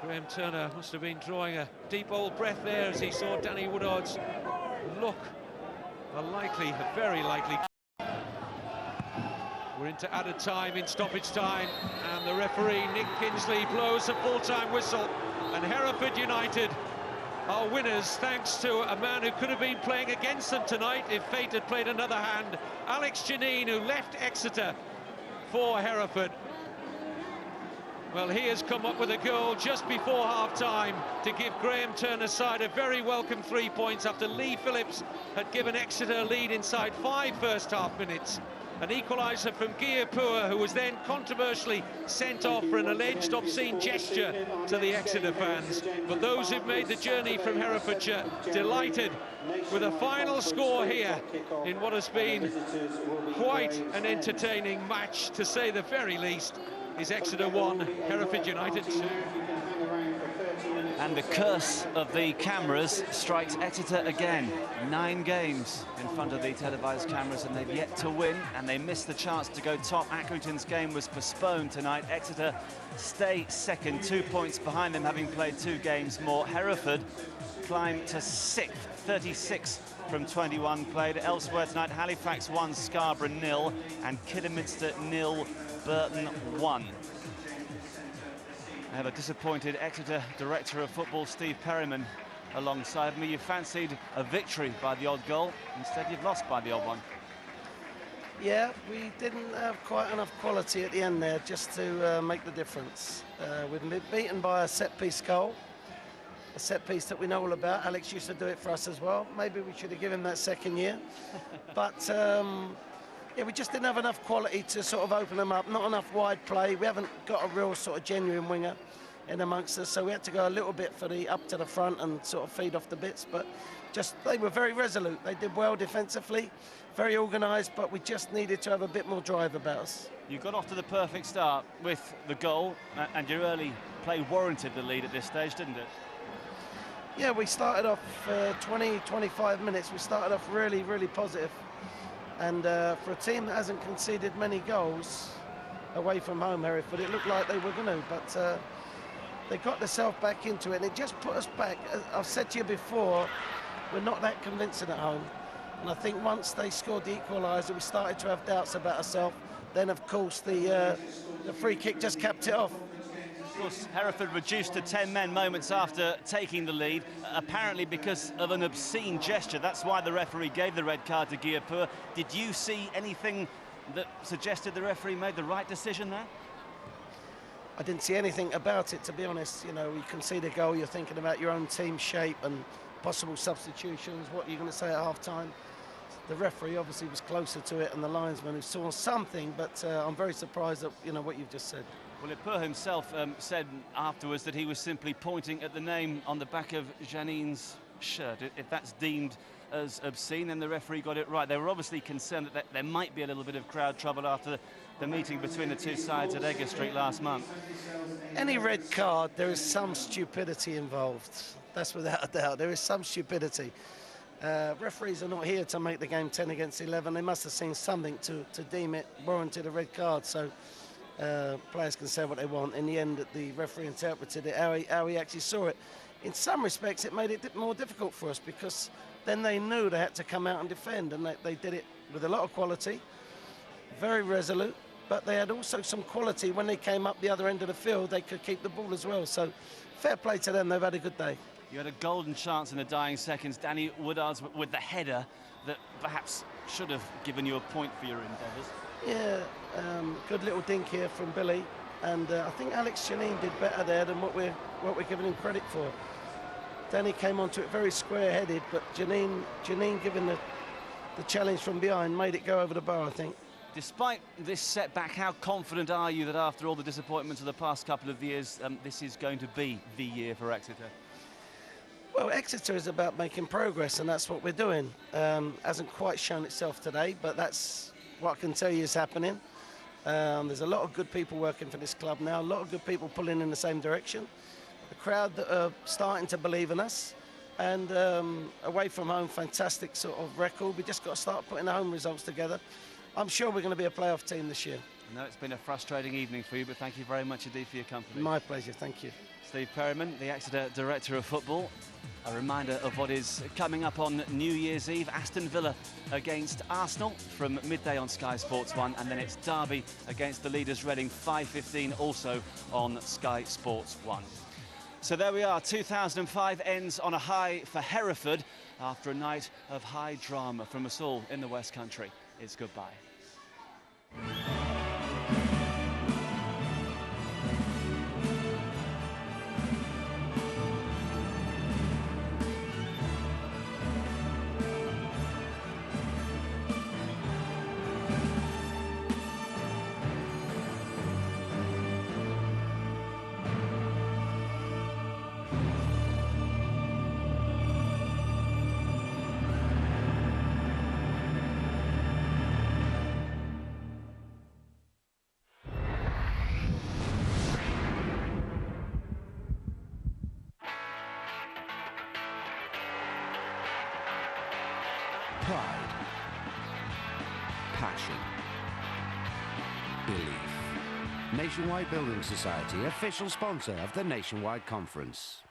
Graham Turner must have been drawing a deep old breath there as he saw Danny Woodards look a very likely. We're into added time in stoppage time, and the referee, Nick Kinsley, blows a full-time whistle, and Hereford United are winners thanks to a man who could have been playing against them tonight if fate had played another hand. Alex Jeannin, who left Exeter for Hereford. Well, he has come up with a goal just before half-time to give Graham Turner's side a very welcome 3 points after Lee Phillips had given Exeter a lead inside 5 first-half minutes. An equaliser from Ipoua, who was then controversially sent off for an alleged obscene gesture to the Exeter fans. But those who've made the journey from Herefordshire delighted with a final score here in what has been quite an entertaining match, to say the very least. Is Exeter 1, Hereford United 2. And the curse of the cameras strikes Exeter again. 9 games in front of the televised cameras, and they've yet to win, and they missed the chance to go top. Accrington's game was postponed tonight. Exeter stay second, 2 points behind them, having played 2 games more. Hereford climb to 6th, 36 from 21 played. Elsewhere tonight, Halifax 1, Scarborough 0, and Kidderminster 0, Burton 1. I have a disappointed Exeter Director of Football, Steve Perryman, alongside me. You fancied a victory by the odd goal. Instead, you've lost by the odd one. Yeah, we didn't have quite enough quality at the end there just to make the difference. We've been beaten by a set-piece goal. a set piece that we know all about. Alex used to do it for us as well. Maybe we should have given him that second year. But yeah, we just didn't have enough quality to sort of open them up. Not enough wide play. We haven't got a real sort of genuine winger in amongst us, so we had to go a little bit for the up to the front and sort of feed off the bits. But just they were very resolute. They did well defensively, very organised, but we just needed to have a bit more drive about us. You got off to the perfect start with the goal, and your early play warranted the lead at this stage, didn't it? Yeah, we started off 20-25 minutes. We started off really, really positive. And for a team that hasn't conceded many goals away from home, Hereford, it looked like they were going to, but they got themselves back into it, and it just put us back. As I've said to you before, we're not that convincing at home. And I think once they scored the equaliser, we started to have doubts about ourselves. Then, of course, the free kick just capped it off. Of course, Hereford reduced to 10 men moments after taking the lead, apparently because of an obscene gesture. That's why the referee gave the red card to Ipoua. Did you see anything that suggested the referee made the right decision there? I didn't see anything about it, to be honest. You know, you concede a goal, you're thinking about your own team shape and possible substitutions. What are you going to say at half-time? The referee obviously was closer to it, and the linesman who saw something, but I'm very surprised at, you know, what you've just said. Well, Ipoua himself said afterwards that he was simply pointing at the name on the back of Jeannin's shirt. If that's deemed as obscene, then the referee got it right. They were obviously concerned that there might be a little bit of crowd trouble after the meeting between the two sides at Exeter Street last month. Any red card, there is some stupidity involved. That's without a doubt. There is some stupidity. Referees are not here to make the game 10 against 11. They must have seen something to deem it warranted a red card. So players can say what they want. In the end, the referee interpreted it how he actually saw it. In some respects, it made it more difficult for us, because then they knew they had to come out and defend, and they did it with a lot of quality, very resolute, but they had also some quality. When they came up the other end of the field, they could keep the ball as well. So fair play to them. They've had a good day. You had a golden chance in the dying seconds. Danny Woodards with the header that perhaps should have given you a point for your endeavours. Yeah, good little dink here from Billy, and I think Alex Jeannin did better there than what we're giving him credit for. Danny came onto it very square-headed, but Jeannin given the challenge from behind, made it go over the bar, I think. Despite this setback, how confident are you that after all the disappointments of the past couple of years, this is going to be the year for Exeter? Well, Exeter is about making progress, and that's what we're doing. Hasn't quite shown itself today, but that's what I can tell you is happening. There's a lot of good people working for this club now, a lot of good people pulling in the same direction. The crowd that are starting to believe in us, and away from home, fantastic sort of record. We just got to start putting the home results together. I'm sure we're going to be a playoff team this year. I know it's been a frustrating evening for you, but thank you very much indeed for your company. My pleasure, thank you. Steve Perryman, the Exeter Director of Football. A reminder of what is coming up on New Year's Eve. Aston Villa against Arsenal from midday on Sky Sports 1, and then it's Derby against the leaders Reading, 5:15, also on Sky Sports 1. So there we are, 2005 ends on a high for Hereford after a night of high drama from us all in the West Country. It's goodbye. Pride, passion, belief. Nationwide Building Society, official sponsor of the Nationwide Conference.